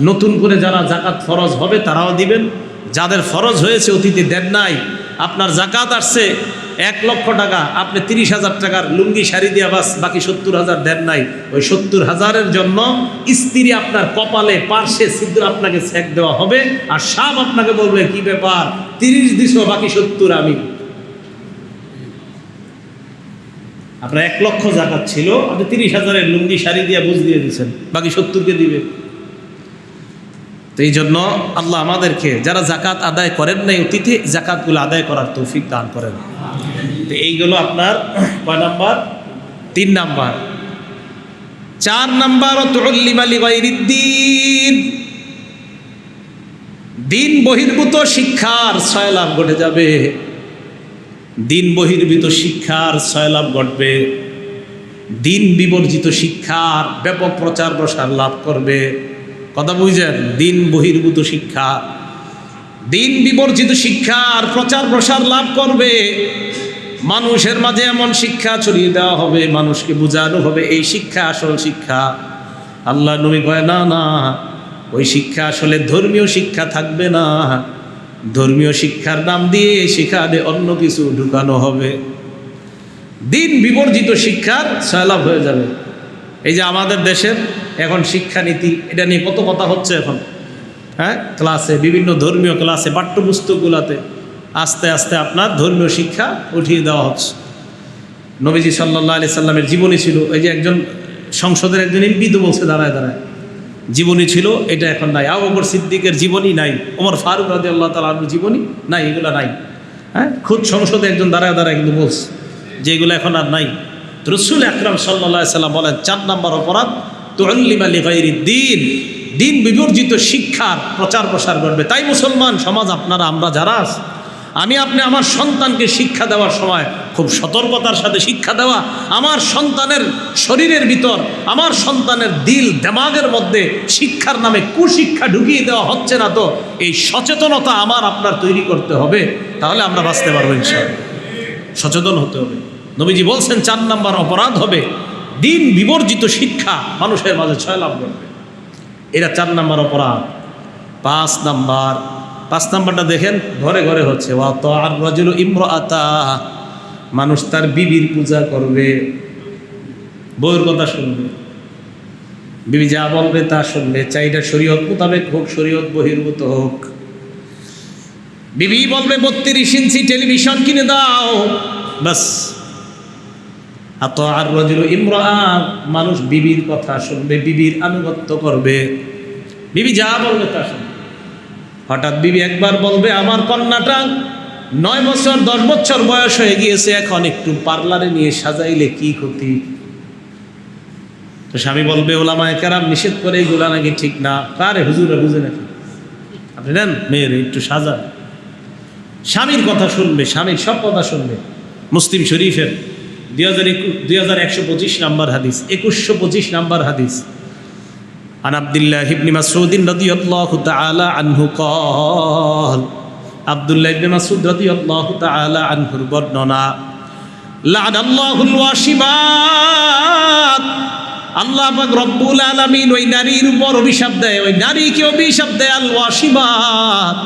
নতুন করে যারা জাকাত ফরজ হবে তারাও দিবেন। যাদের ফরজ হয়েছে অতীতে দেন নাই, আপনার জাকাত আসছে 1 লক্ষ টাকা, আপনি 30,000 টাকার লুঙ্গি শাড়ি দিয়ে বাস বাকি 70,000 দেন নাই, ওই 70,000-এর জন্য স্ত্রী আপনার কপালে পার্শ্বে ছিদ্র আপনাকে চেক দেওয়া হবে, আর সাপ আপনাকে বলবে, কি ব্যাপার 30 দিছো বাকি 70 আমি। আপনার 1 লক্ষ জাকাত ছিল, আপনি 30,000-এর লুঙ্গি শাড়ি দিয়ে বুঝ দিয়ে দিচ্ছেন, বাকি 70-কে দিবে। তো এই জন্য আল্লাহ আমাদেরকে, যারা জাকাত আদায় করেন নাই অতীতে, জাকাতগুলো আদায় করার তৌফিক দান করেন। তো এইগুলো আপনার কয় নাম্বার? 3 নাম্বার। 4 নাম্বার, তুল্লিমা লিগাইরিদ্দিন, দিন বহির্ভূত শিক্ষার সয়লাভ ঘটে যাবে। দিন বহির্ভূত শিক্ষার সয়লাভ ঘটবে, দিন বিবর্জিত শিক্ষার ব্যাপক প্রচার প্রসার লাভ করবে। কথা বুঝছেন? দিন বহির্ভূত শিক্ষা, দিন বিবর্জিত শিক্ষার প্রচার প্রসার লাভ করবে। মানুষের মাঝে এমন শিক্ষা ছড়িয়ে দেওয়া হবে, মানুষকে বোঝানো হবে এই শিক্ষা আসল শিক্ষা। আল্লাহ নবী কয়, না না, ওই শিক্ষা আসলে ধর্মীয় শিক্ষা থাকবে না, ধর্মীয় শিক্ষার নাম দিয়ে সেখানে অন্য কিছু ঢুকানো হবে। দিন বিবর্জিত শিক্ষার সয়লাভ হয়ে যাবে। এই যে আমাদের দেশের এখন শিক্ষানীতি, এটা নিয়ে কত কথা হচ্ছে এখন, হ্যাঁ, ক্লাসে, বিভিন্ন ধর্মীয় ক্লাসে, পাঠ্যপুস্তকগুলোতে আস্তে আস্তে আপনার ধর্মীয় শিক্ষা উঠিয়ে দেওয়া হচ্ছে। নবীজি সাল্লাল্লাহু আলাইহি সাল্লামের জীবনী ছিল, এই যে একজন সংসদের একজন এমপি তো বলছে দাঁড়ায় দাঁড়ায়, জীবনী ছিল, এটা এখন নাই। আবু বকর সিদ্দিকের জীবনী নাই, ওমর ফারুক রাদিয়াল্লাহু তাআলা আনহুর জীবনী নাই, এগুলো নাই। হ্যাঁ, খুদ সংসদে একজন দাঁড়ায় দাঁড়ায় কিন্তু বলছে যে এগুলো এখন আর নাই। রাসূল আকরাম সাল্লাল্লাহু আলাইহি সাল্লাম বলেন, 4 নম্বর অপরাধ, তুল্লিমা লিগাইরিদ্দিন, দিন বিবর্জিত শিক্ষার প্রচার প্রসার করবে। তাই মুসলমান সমাজ আপনারা, আমরা যারা আছি, আমি আপনি আমার সন্তানকে শিক্ষা দেওয়ার সময় খুব সতর্কতার সাথে শিক্ষা দেওয়া। আমার সন্তানের শরীরের ভিতর, আমার সন্তানের দিল দেমাগের মধ্যে শিক্ষার নামে কুশিক্ষা ঢুকিয়ে দেওয়া হচ্ছে না, তো এই সচেতনতা আমার আপনার তৈরি করতে হবে, তাহলে আমরা বাঁচতে পারবো ইনশাআল্লাহ। সচেতন হতে হবে। নবীজি বলছেন 4 নম্বর অপরাধ হবে দিন বিবর্জিত শিক্ষা মানুষের মাঝে ছয়লাভ করবে, এটা 4 নম্বর অপরাধ। 5 নাম্বারটা দেখেন, ঘরে ঘরে হচ্ছে, আর রাজুলু ইমরাআতা, মানুষ তার বিবির পূজা করবে, বউয়ের কথা শুনবে, বিবি যা বলবে তা শুনবে, চাইটা শরীয়ত মোতাবেক হোক, শরীয়ত বহির্ভূত হোক। বিবি বলবে 32 ইঞ্চি টেলিভিশন কিনে দাও, বাস। আর রাজুলু ইমরাআ, মানুষ বিবির কথা শুনবে, বিবির আনুগত্য করবে, বিবি যা বলবে তা শুনবে। হঠাৎ বিবি একবার বলবে, আমার কন্যাটা 9 বছর 10 বছর বয়স হয়ে গিয়েছে, এখন একটু পার্লারে নিয়ে সাজাইলে কি ক্ষতি? তো স্বামী বলবে, ওলামায়ে কেরাম নিষেধ করে, এগুলা নাকি ঠিক না। কারে হুজুরে বুঝে নাকি? আপনি নেন মেয়ের একটু সাজান। স্বামীর কথা শুনবে, স্বামীর সব কথা শুনবে। মুসলিম শরীফের 2125 নম্বর হাদিস, 2125 নম্বর হাদিস, عن عبد الله بن مسعود رضي الله تعالى عنه قال, عبد الله بن مسعود رضي الله تعالى عنه বর্ণনা, لعن الله الواشمات, আল্লাহ পাক রব্বুল আলামিন ওই নারীর উপর অভিশাপ দেয়, ওই নারীকে অভিশাপ দেয়, আল ওয়াশিমাত,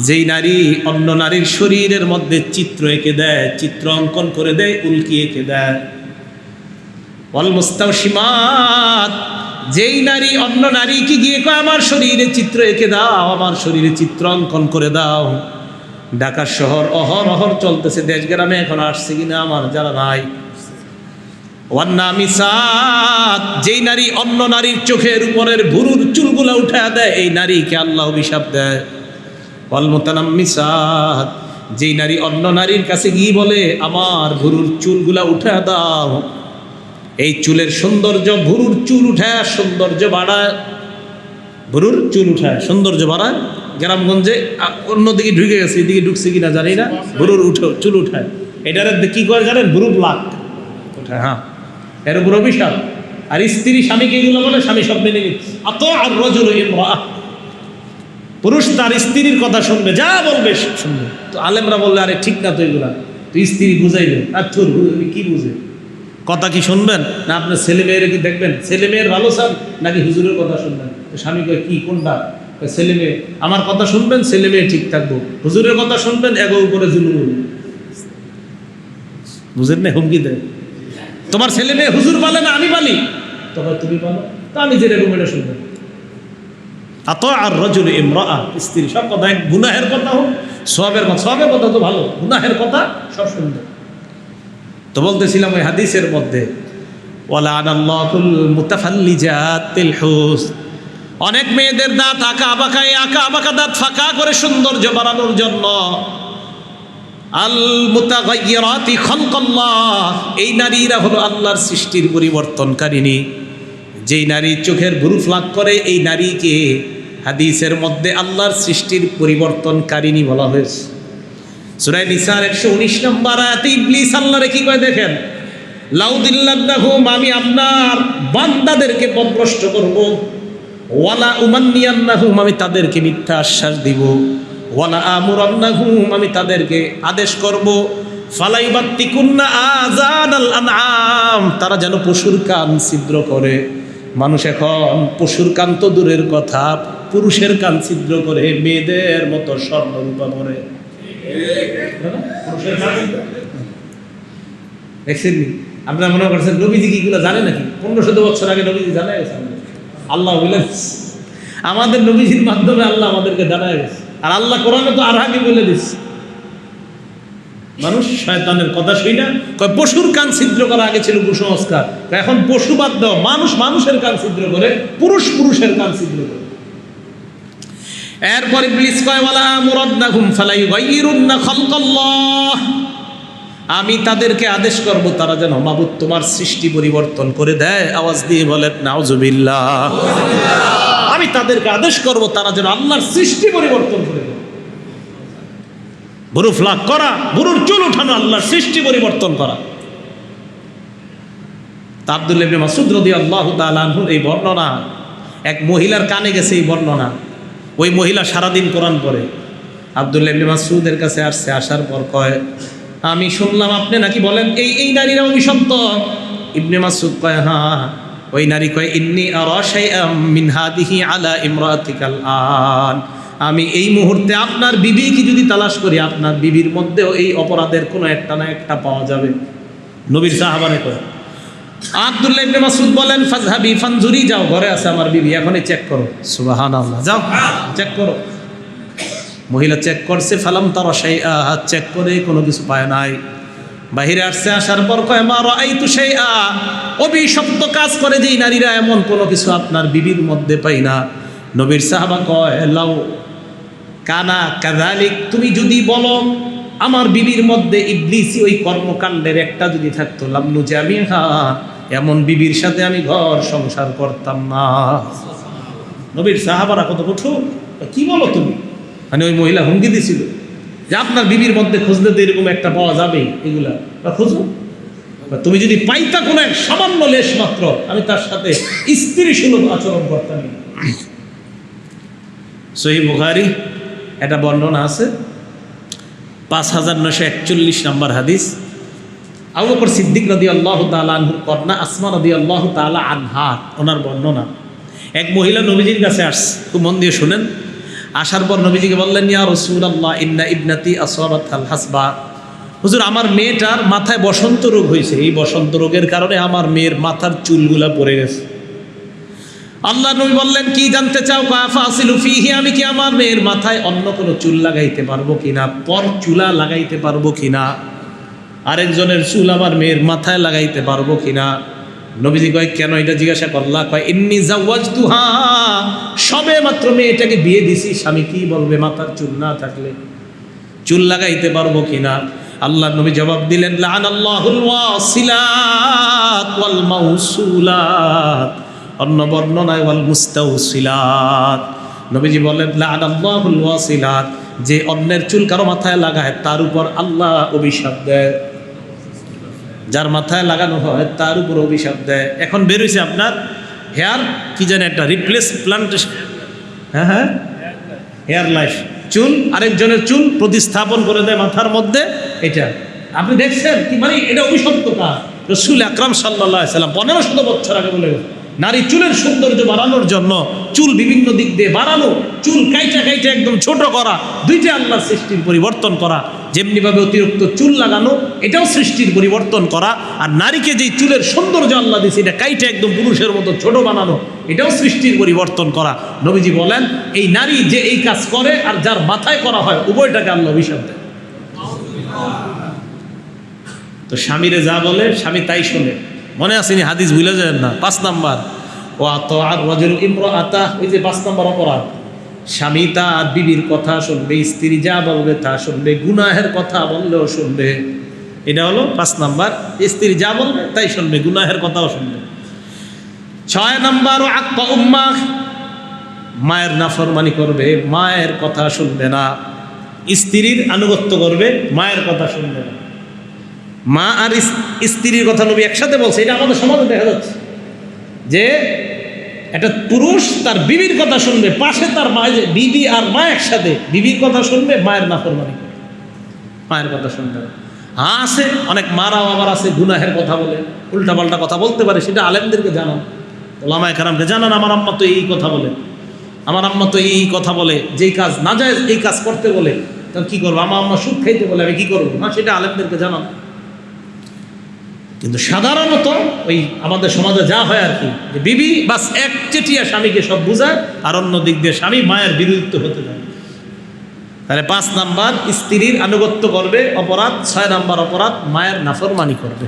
যেই নারী অন্য নারীর শরীরের মধ্যে চিত্র এঁকে দেয়, চিত্র অঙ্কন করে দেয়, উল্কি এঁকে দেয়। ওয়াল মুস্তাওশিমাত, যেই নারী অন্য নারীকে গিয়ে কয় আমার শরীরে চিত্র এঁকে দাও, আমার শরীরে চিত্র অঙ্কন করে দাও। ঢাকা শহর অহরহ চলতেছে, দেশ গ্রামে এখন আসছে কিনা আমার জানা নাই। ওয়ান নামিসাত, যেই নারী অন্য নারীর চোখের উপরের ভুরুর চুলগুলা উঠায় দেয়, এই নারীকে আল্লাহ অভিশাপ দেয়। ওয়াল মুতানাম্মিসাত, যেই নারী অন্য নারীর কাছে গিয়ে বলে আমার ভুরুর চুলগুলা উঠায় দাও, এই চুলের সৌন্দর্য, ভুরুর চুল উঠায় সৌন্দর্য বাড়ায়, ভুরুর চুল উঠায় সৌন্দর্য বাড়ায়। গ্রামগঞ্জে অন্যদিকে ঢুকে গেছে, এদিকে ঢুকছে কিনা জানি না, ভুরুর চুল উঠায়। এটার কি করে জানেন? ভুরু ব্লাক উঠায়। হ্যাঁ, এর উপর অভিশাপ। আর স্ত্রী স্বামীকে এগুলো বলে, স্বামী সব মেনে নিচ্ছে। আর রাজুলু ইমরাআহ, পুরুষ তার স্ত্রীর কথা শুনবে, যা বলবে শুনবে। তো আলেমরা বললে আরে ঠিক না তো এগুলা, তো স্ত্রী বুঝাইবে। আর তোর কি বুঝে, কথা কি শুনবেন না আপনার ছেলে মেয়ের কি দেখবেন? ছেলে মেয়ের ভালো চান নাকি হুজুরের কথা শুনবেন? তো স্বামী কয় কি কোনটা? ছেলে মেয়ে, আমার কথা শুনবেন, ছেলে মেয়ে ঠিক থাকবো। হুজুরের কথা শুনবেন, এগো উপরে জুলুম। বুঝেন না? হুমকি দেয়, তোমার ছেলে মেয়ে হুজুর বলে না আমি বলি, তবে তুমি বলো তো আমি যেরকম এটা শুনবেন। আর রাজুলু ইমরাআহ, স্ত্রী সব কথা, এক গুনাহের কথা হোক, সওয়াবের কথা, সওয়াবের কথা তো ভালো, গুনাহের কথা সব শুনবে। তো বলতেছিলাম ওই হাদিসের মধ্যে ওয়ালানাল্লাহুল মুতাফাল্লিজাতিল হুসন, অনেক মেয়েদের দাঁত আঁকা বাঁকা দাঁত ফাঁকা করে সৌন্দর্য বাড়ানোর জন্য। আল মুতাগায়্যিরাতি খালকাল্লাহ, এই নারীরা হলো আল্লাহর সৃষ্টির পরিবর্তনকারিণী। যেই নারী চোখের ভুরু ফ্লাক করে, এই নারীকে হাদিসের মধ্যে আল্লাহর সৃষ্টির পরিবর্তনকারিণী বলা হয়েছে। সূরা নিসার 119 নম্বর আয়াতে ইবলিস আল্লাহরে কি কয় দেখেন, লাউদিল্লাহুম, আমি আপনার বান্দাদেরকে পথভ্রষ্ট করব, ওয়ালা উমান্নিয়ান্নাহুম, আমি তাদেরকে মিথ্যা আশ্বাস দিব, ওয়ালা আমুরান্নাহুম, আমি তাদেরকে আদেশ করব, ফালাইবাত্তিকুন্না আযানাল আনআম, তারা যেন পশুর কান ছিদ্র করে। মানুষ এখন পশুর কান তো দূরের কথা, পুরুষের কান ছিদ্র করে মেয়েদের মতো স্বর্ণরূপা পরে। দেখছেন আপনারা মনে করছেন নবীজি কি এগুলো জানে নাকি? 1500 বছর আগে নবীজি জানা গেছে, আল্লাহ বলে আমাদের নবীজির মাধ্যমে আল্লাহ আমাদেরকে জানায় গেছে। আর আল্লাহ কোরআনে তো আর আগে বলে দিচ্ছে, মানুষ শয়তানের কথা শুই না, পশুর কান ছিদ্র করা আগে ছিল কুসংস্কার, এখন পশু বাদ দেওয়া, মানুষ মানুষের কান ছিদ্র করে, পুরুষ পুরুষের কান ছিদ্র করে। এরপর ইবলিস কয় ওয়ালা আমুরান্নাহুম ফালাইগাইয়িরুন্না খালকাল্লাহ, আমি তাদেরকে আদেশ করব তারা যেন মাবুদ তোমার সৃষ্টি পরিবর্তন করে দেয়। আওয়াজ দিয়ে বলেন নাউজুবিল্লাহ। আমি তাদেরকে আদেশ করব তারা যেন আল্লাহর সৃষ্টি পরিবর্তন করে দেয়। ভুরু ফ্লাক করা, ভুরুর চুল উঠানো, আল্লাহর সৃষ্টি পরিবর্তন করা। তা আব্দুল্লাহ ইবনে মাসউদ রাদিয়াল্লাহু তাআলা আনহুর এই বর্ণনা, এক মহিলার কানে গেছে এই বর্ণনা। ওই মহিলা সারাদিন কোরআন পড়ে। আব্দুল্লাহ ইবনে মাসউদের কাছে আসছে, আসার পর কয় আমি শুনলাম আপনি নাকি বলেন এই নারীরা অভিশপ্ত। ইবনে মাসউদ কয় হ্যাঁ। ওই নারী কয় ইন্নী আরা শাইআম মিন হাদিহি আলা ইমরাতিকাল আন, আমি এই মুহূর্তে আপনার বিবিকে যদি তালাশ করি, আপনার বিবির মধ্যেও এই অপরাধের কোনো একটা না একটা পাওয়া যাবে। নবীর সাহাবারে কয়। আব্দুল্লাহ ইবনে মাসউদ বলেন ফাজহাবি ফানজুরি, যাও ঘরে আছে আমার বিবি, এখনই চেক করো। সুবহানাল্লাহ, যাও চেক করো। মহিলা চেক করছে, ফালাম তারা শাইআ, চেক করে কোনো কিছু পায় নাই। বাহিরে আসছে, আসার পর কয় মা রাআইতু শাইআ, অভিশপ্ত কাজ করে যেই নারীরা, এমন কোনো কিছু আপনার বিবির মধ্যে পাই না। নবীর সাহাবা কয় লাউ কানা কাযালিক, তুমি যদি বলো আমার বিবির মধ্যে ইবলিসি ওই কর্মকাণ্ডের একটা যদি থাকতো, লাম নুজামিহা, এমন বিবির সাথে আমি ঘর সংসার করতাম না। নবীর সাহাবারা কত কঠোর, কি বলো তুমি? মানে ওই মহিলা হুমকি দিছিল যে আপনার বিবির মধ্যে খুঁজলে তো এরকম একটা পাওয়া যাবে, এগুলা খুঁজো। তুমি যদি পাইতা কোনো এক সামান্য লেশ মাত্র, আমি তার সাথে স্ত্রী সুলভ আচরণ করতাম। সহিহ বুখারী এটা বর্ণনা আছে, 5941 নম্বর হাদিস। আবু বকর সিদ্দিক রাদিয়াল্লাহু তাআলা আনহুর কন্যা আসমা রাদিয়াল্লাহু তাআলা আনহা, ওনার বর্ণনা। এক মহিলা নবীজির কাছে আসছে, খুব মন দিয়ে শুনেন। আসার পর নবীজিকে বললেন, ইয়া রাসূলুল্লাহ ইন্না ইবনাতি আসাবাতহাল হাসবা, হুজুর আমার মেয়েটার মাথায় বসন্ত রোগ হয়েছে, এই বসন্ত রোগের কারণে আমার মেয়ের মাথার চুলগুলা পড়ে গেছে। আল্লাহ নবী বললেন, কি জানতে চাও? কাফা আসিলু ফিহি, আমি কি আমার মেয়ের মাথায় অন্য কোনো চুল লাগাইতে পারবো কিনা, পর চুলা লাগাইতে পারবো কিনা, আরেকজনের চুল আমার মেয়ের মাথায় লাগাইতে পারবো কিনা? নবীজি কয়, কেন এটা জিজ্ঞাসা করলা? কয়, ইন্নী জাওয়াজতুহা, সবে মাত্র মেয়েটাকে বিয়ে দিছি, স্বামী কি বলবে মাথার চুল না থাকলে, চুল লাগাইতে পারবো কিনা? আল্লাহ নবী জবাব দিলেন, লাআনাল্লাহুল ওয়াসিলাত ওয়াল মাউসুলাত, অন্য বর্ণনায় ওয়াল মুস্তাউসিলাত। নবীজি বলেন, লাআনাল্লাহুল ওয়াসিলাত, যে অন্যের চুল কারো মাথায় লাগায় তার উপর আল্লাহ অভিশাপ দেয়, যার মাথায় লাগানো হয় তার উপর অভিশাপ দেয়। এখন বের হয়েছে আপনার হেয়ার কি জানে একটা রিপ্লেস প্লান্টেশন, হ্যাঁ হেয়ার লাইফ, চুল আরেকজনের চুল প্রতিস্থাপন করে দেয় মাথার মধ্যে। এটা আপনি দেখছেন কি, মানে এটা অভিশপ্ত কাজ। রাসূল আকরাম সাল্লাল্লাহু আলাইহি সাল্লাম 1500 বছর আগে বলে, নারী চুলের সৌন্দর্য বাড়ানোর জন্য চুল বিভিন্ন দিক দিয়ে বাড়ানো, চুল কাইটা কাইটা একদম ছোট করা, দুইটা আল্লাহর সৃষ্টির পরিবর্তন করা। যেমনিভাবে অতিরিক্ত চুল লাগানো, এটাও সৃষ্টির পরিবর্তন করা। আর নারীকে যেই চুলের সৌন্দর্য আল্লাহ দিয়েছে, এটা কাইটা একদম পুরুষের মতো ছোট বানানো, এটাও সৃষ্টির পরিবর্তন করা। নবীজি বলেন, এই নারী যে এই কাজ করে আর যার মাথায় করা হয়, উভয়টাকে আল্লাহ অভিশাপ দেয়। তো স্বামীরে যা বলে স্বামী তাই শোনে। মনে আসেনি হাদিস ভুলে যায় না। 5 নাম্বার, ও আত রাজুল ইমরাআতা, ওই যে 5 নাম্বার অপরাধ, স্বামী তার বিবির কথা শুনবে, স্ত্রী যা বলবে তা শুনবে, গুনাহের কথা বললেও শুনবে। এটা হলো 5 নাম্বার, স্ত্রী যা বলবে তাই শুনবে, গুনাহের কথাও শুনবে। 6 নাম্বার, আক্কা উম্মা, মায়ের নাফরমানি করবে, মায়ের কথা শুনবে না, স্ত্রীর আনুগত্য করবে, মায়ের কথা শুনবে না। মা আর স্ত্রীর কথা নবী একসাথে বলছে। এটা আমাদের সমাজে দেখা যাচ্ছে যে একটা পুরুষ তার বিবির কথা শুনবে, পাশে তার মা, যে বিবি আর মা একসাথে, বিবির কথা শুনবে, মায়ের নাফরমানি করবে, মায়ের কথা শুনবে না। হ্যাঁ আছে অনেক মারাও আবার আছে গুনাহের কথা বলে, উল্টাপাল্টা কথা বলতে পারে, সেটা আলেমদেরকে জানান, ওলামায়ে কেরামকে জানান, আমার আম্মা তো এই কথা বলে, আমার আম্মা তো এই কথা বলে, যেই কাজ না যায় এই কাজ করতে বলে, তখন কী করবো? আমার আম্মা সুদ খাইতে বলে, আমি কী করবো? না, সেটা আলেমদেরকে জানান। কিন্তু সাধারণত ওই আমাদের সমাজে যা হয় আর কি, যে বিবি বাস এক চেটিয়া স্বামীকে সব বুঝায়, আর অন্য দিক দিয়ে স্বামী মায়ের বিরুদ্ধে হতে যায়। তাহলে 5 নাম্বার স্ত্রীর আনুগত্য করবে অপরাধ, 6 নাম্বার অপরাধ মায়ের নাফরমানি করবে।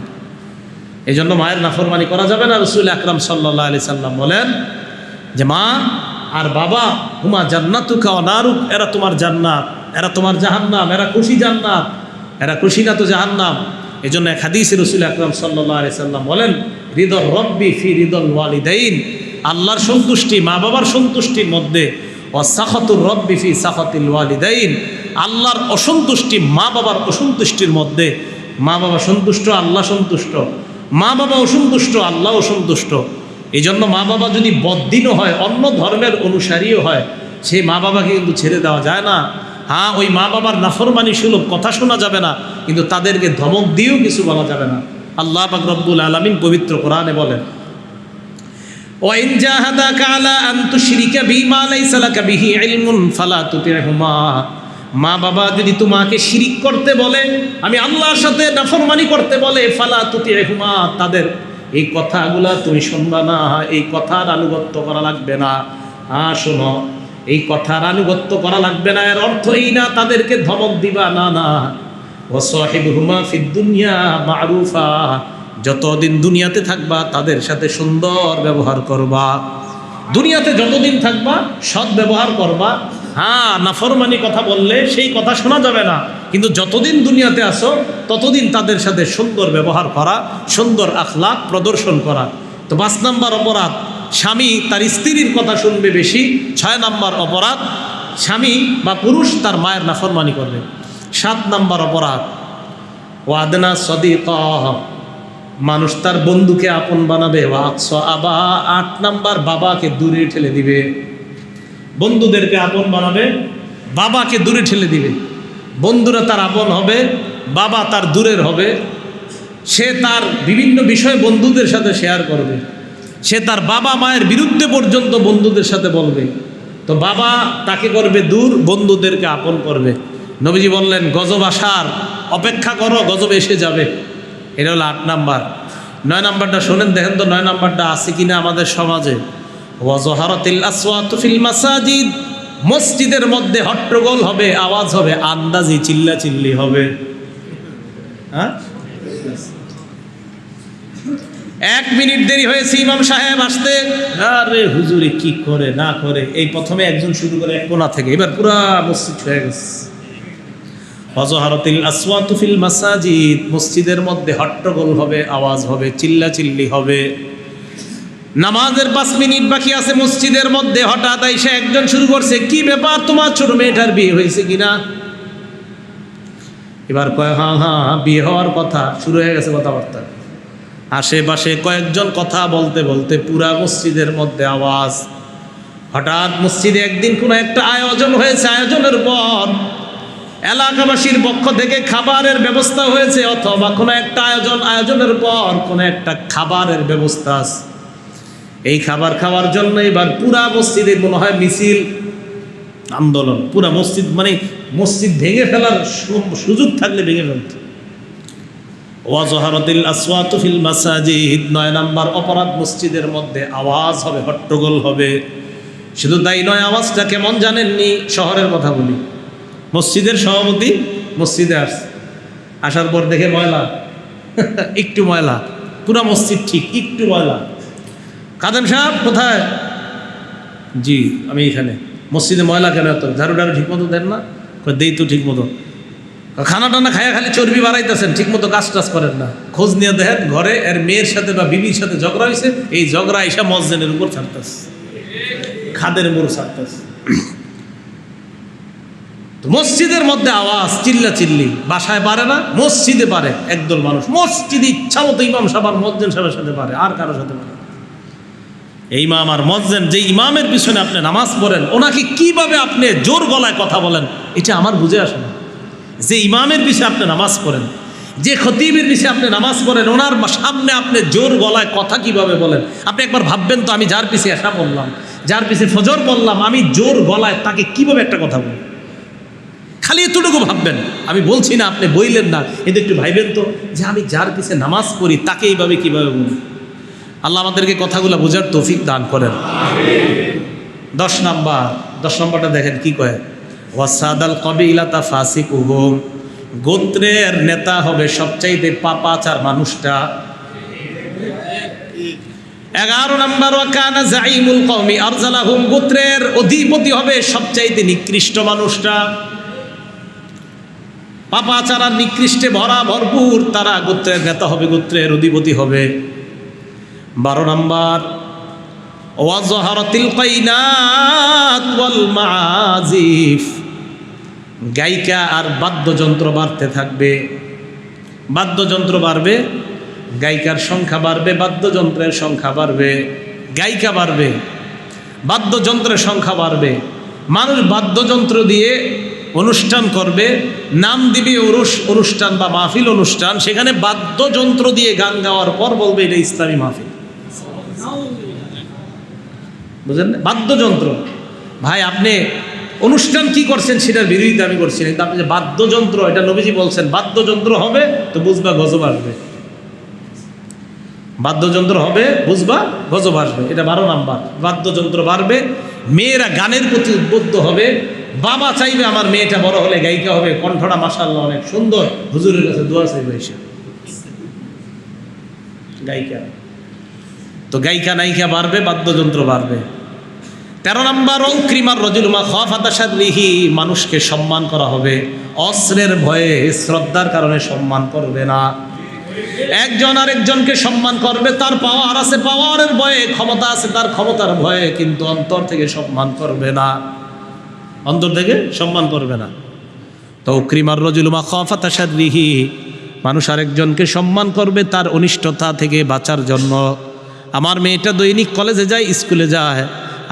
এই জন্য মায়ের নাফরমানি করা যাবে না। রাসূল আকরাম সাল্লাল্লাহু আলাইহি সাল্লাম বলেন যে মা আর বাবা, হুমা জান্নাতুকা ওয়া নারুক, এরা তোমার জান্নাত, এরা তোমার জাহান্নাম, এরা খুশি জান্নাত, এরা খুশি না তো জাহান্নাম। এই জন্য এক হাদিসে রাসূল আকরাম সাল্লাল্লাহু আলাইহি সাল্লাম বলেন, রিদর রব্বি ফি রিদল ওয়ালিদাইন, আল্লাহর সন্তুষ্টি মা বাবার সন্তুষ্টির মধ্যে, ওয়া সাখাতুর রব্বি ফি সাখাতিল ওয়ালিদাইন, আল্লাহর অসন্তুষ্টি মা বাবার অসন্তুষ্টির মধ্যে। মা বাবা সন্তুষ্ট, আল্লাহ সন্তুষ্ট, মা বাবা অসন্তুষ্ট, আল্লাহ অসন্তুষ্ট। এই জন্য মা বাবা যদি বদ্দিনও হয়, অন্য ধর্মের অনুসারীও হয়, সেই মা বাবাকে কিন্তু ছেড়ে দেওয়া যায় না। হ্যাঁ, ওই মা বাবার নাফরমানি সুলভ কথা শোনা যাবে না, কিন্তু তাদেরকে ধমক দিয়েও কিছু বলা যাবে না। আল্লাহ পাক রব্বুল আলামিন পবিত্র কোরআনে বলেন, ওয়াইন জাহাদাকা আলা আন তুশরিকা বিমা লাইসা লাকা বিহি ইলমুন ফালা তুতি'হুমা, মা বাবা যদি তোমাকে শিরিক করতে বলে, আমি আল্লাহর সাথে নাফরমানি করতে বলে, ফালা তুতি'হুমা, তাদের এই কথাগুলা তুমি শুনবা না, এই কথার আনুগত্য করা লাগবে না। শোনো, এই কথার আনুগত্য করা লাগবে না, এর অর্থ এই না তাদেরকে ধমক দিবা, না না। ওয়াসাহিবহুমা ফিদ দুনিয়া মারুফা, যতদিন দুনিয়াতে থাকবা তাদের সাথে সুন্দর ব্যবহার করবা, দুনিয়াতে যতদিন থাকবা সৎ ব্যবহার করবা। হ্যাঁ, নাফরমানি কথা বললে সেই কথা শোনা যাবে না, কিন্তু যতদিন দুনিয়াতে আসো ততদিন তাদের সাথে সুন্দর ব্যবহার করা, সুন্দর আখলাক প্রদর্শন করা। তো 5 নাম্বার অপরাধ, স্বামী তার স্ত্রীর কথা শুনবে বেশি। 6 নাম্বার অপরাধ, স্বামী বা পুরুষ তার মায়ের নাফরমানি করবে। 7 নাম্বার অপরাধ, ওয়াদনা সদিকা, মানুষ তার বন্ধুকে আপন বানাবে। আবা 8 নাম্বার, বাবাকে দূরে ঠেলে দিবে, বন্ধুদেরকে আপন বানাবে, বাবাকে দূরে ঠেলে দিবে। বন্ধুরা তার আপন হবে, বাবা তার দূরের হবে। সে তার বিভিন্ন বিষয় বন্ধুদের সাথে শেয়ার করবে, সে তার বাবা মায়ের বিরুদ্ধে পর্যন্ত বন্ধুদের সাথে বলবে। তো বাবা তাকে করবে দূর, বন্ধুদেরকে আপন করবে। নবীজি বললেন গজব আসার অপেক্ষা করো, গজব এসে যাবে। এটা হলো 8 নাম্বার। 9 নাম্বারটা শোনেন, দেখেন তো 9 নাম্বারটা আছে কিনা আমাদের সমাজে। ওয়াজহারাতিল আসওয়াতু ফিল মাসাজিদ, মসজিদের মধ্যে হট্টগোল হবে, আওয়াজ হবে, আন্দাজি চিল্লাচিল্লি হবে। হ্যাঁ, 1 মিনিট দেরি হয়েছে ইমাম সাহেব আসতে, আরে হুজুরে কি করে না করে, এই প্রথমে একজন শুরু করে এক কোণা থেকে, এবার পুরা মসজিদ হয়ে গেছে। ওয়াজহারাতিল আসওয়াতু ফিল মাসাজিদ, মসজিদের মধ্যে হট্টগোল হবে, আওয়াজ হবে, চিল্লাচিল্লি হবে। নামাজের 5 মিনিট বাকি আছে মসজিদের মধ্যে, হঠাৎ এসে একজন শুরু করছে, কি ব্যাপার তোমার ছোট মেয়েটার বিয়ে হয়েছে কিনা? এবার কয় হ্যাঁ হ্যাঁ বিয়ে হওয়ার কথা, শুরু হয়ে গেছে কথাবার্তা। আশেপাশে কয়েকজন কথা বলতে বলতে পুরা মসজিদের মধ্যে আওয়াজ। হঠাৎ মসজিদে একদিন কোনো একটা আয়োজন হয়েছে, আয়োজনের পর এলাকাবাসীর পক্ষ থেকে খাবারের ব্যবস্থা হয়েছে, অথবা কোনো একটা আয়োজনের পর কোনো একটা খাবারের ব্যবস্থা আছে। এই খাবার খাওয়ার জন্য এবার পুরা মসজিদে মনে হয় মিছিল, আন্দোলন। পুরা মসজিদ, মানে মসজিদ ভেঙে ফেলার সুযোগ থাকলে ভেঙে ফেলত। ওয়াজহারাতিল আসওয়াতু ফিল মাসাজিদ, 9 নাম্বার অপরাধ, মসজিদের মধ্যে আওয়াজ হবে, হট্টগোল হবে। শুধু তাই নয়, আওয়াজটা কেমন জানেননি? শহরের কথা বলি, মসজিদের সভাপতি মসজিদে আসার পর দেখে ময়লা, একটু ময়লা, পুরা মসজিদ ঠিক, একটু ময়লা। কাদেম সাহেব কোথায়? জি আমি এখানে। মসজিদে ময়লা কেন এত? ঝাড়ু টাড়ু ঠিক মতো দেন না? দেই তো ঠিক মতো। খানা টানা খায়া খালি চর্বি বাড়াইতেছেন, ঠিক মতো কাজ টাজ করেন না। খোঁজ নিয়ে দেখেন ঘরে এর মেয়ের সাথে বা বিবির সাথে ঝগড়া হয়েছে, এই ঝগড়া এসে মসজিদের উপর ছাড়তেছে, খাদের উপর ছাড়তেছে। মসজিদের মধ্যে আওয়াজ, চিল্লা চিল্লি। বাসায় পারে না, মসজিদে পারে একদল মানুষ। মসজিদে ইচ্ছা মতো ইমাম সাহেব আর মুয়াজ্জিন সাহেবের সাথে পারে, আর কারোর সাথে পারে। এই ইমাম আর মুয়াজ্জিন, যে ইমামের পিছনে আপনি নামাজ পড়েন, ওনাকে কিভাবে আপনি জোর গলায় কথা বলেন, এটা আমার বুঝে আসে না। যে ইমামের পিছনে আপনি নামাজ পড়েন, যে খতিবের পিছনে আপনি নামাজ পড়েন, ওনার সামনে আপনি জোর গলায় কথা কিভাবে বলেন? আপনি একবার ভাববেন তো, আমি যার পিছিয়ে এসা বললাম, যার পিছিয়ে ফজর বললাম, আমি জোর গলায় তাকে কিভাবে একটা কথা বলি? খালি এতটুকু ভাববেন। আমি বলছি না আপনি বইলেন না, কিন্তু একটু ভাইবেন তো, যে আমি যার পিছিয়ে নামাজ পড়ি তাকে এইভাবে কিভাবে বলি। আল্লাহ আমাদেরকে কথাগুলো বোঝার তৌফিক দান করেন। 10 নম্বরটা দেখেন কি কয়, ওয়াসাদাল কবিলাতা ফাসিকুহুম, গোত্রের নেতা হবে সবচাইতে পাপাচার মানুষটা। 11 নম্বর, ওয়াকানা জাইমুল কওমি আরজালাহুম, গোত্রের অধিপতি হবে সবচাইতে নিকৃষ্ট মানুষটা। পাপাচার আর নিকৃষ্টে ভরপুর তারা গোত্রের নেতা হবে, গোত্রের অধিপতি হবে। 12 নম্বর, ওয়াজহারাতিল কাইনাত ওয়াল মাআজিফ, গায়িকা আর বাদ্যযন্ত্র বাড়তে থাকবে। বাদ্যযন্ত্র বাড়বে, গায়িকার সংখ্যা বাড়বে, বাদ্যযন্ত্রের সংখ্যা বাড়বে। গায়িকা বাড়বে, বাদ্যযন্ত্রের সংখ্যা বাড়বে। মানুষ বাদ্যযন্ত্র দিয়ে অনুষ্ঠান করবে, নাম দিবে অনুষ্ঠান বা মাহফিল অনুষ্ঠান, সেখানে বাদ্যযন্ত্র দিয়ে গান গাওয়ার পর বলবে এটা ইসলামী মাহফিল। বুঝলেন? বাদ্যযন্ত্র। ভাই আপনি অনুষ্ঠান কি করছেন সেটার বিরোধিতা আমি করছি না, কিন্তু আপনি যে বাদ্যযন্ত্র, এটা নবীজি বলছেন বাদ্যযন্ত্র হবে তো বুঝবা গজব আসবে। বাদ্যযন্ত্র হবে বুঝবা গজব আসবে। এটা 12 নাম্বার, বাদ্যযন্ত্র বাড়বে। মেয়েরা গানের প্রতি উদ্বুদ্ধ হবে। বাবা চাইবে আমার মেয়েটা বড় হলে গায়িকা হবে, কণ্ঠটা মাশাআল্লাহ অনেক সুন্দর, হুজুরের কাছে দোয়া চাইবে এসে গায়িকা। তো গায়িকা নায়িকা বাড়বে, বাদ্যযন্ত্র বাড়বে। 13 নম্বর, ওক্রিমার রজুলুমা খাফাতা শাররিহি, মানুষকে সম্মান করা হবে, অস্ত্রের ভয়ে, শ্রদ্ধার কারণে সম্মান করবে না। একজন আরেকজনকে সম্মান করবে, তার পাওয়ার আছে, পাওয়ারের ভয়ে, ক্ষমতা আছে, তার ক্ষমতার ভয়ে, কিন্তু অন্তর থেকে সম্মান করবে না, অন্তর থেকে সম্মান করবে না। তো ওক্রিমার রজুলুমা খাফাতা শাররিহি, মানুষ আরেকজনকে সম্মান করবে তার অনিষ্টতা থেকে বাঁচার জন্য। আমার মেয়েটা দৈনিক কলেজে যায়, স্কুলে যায়,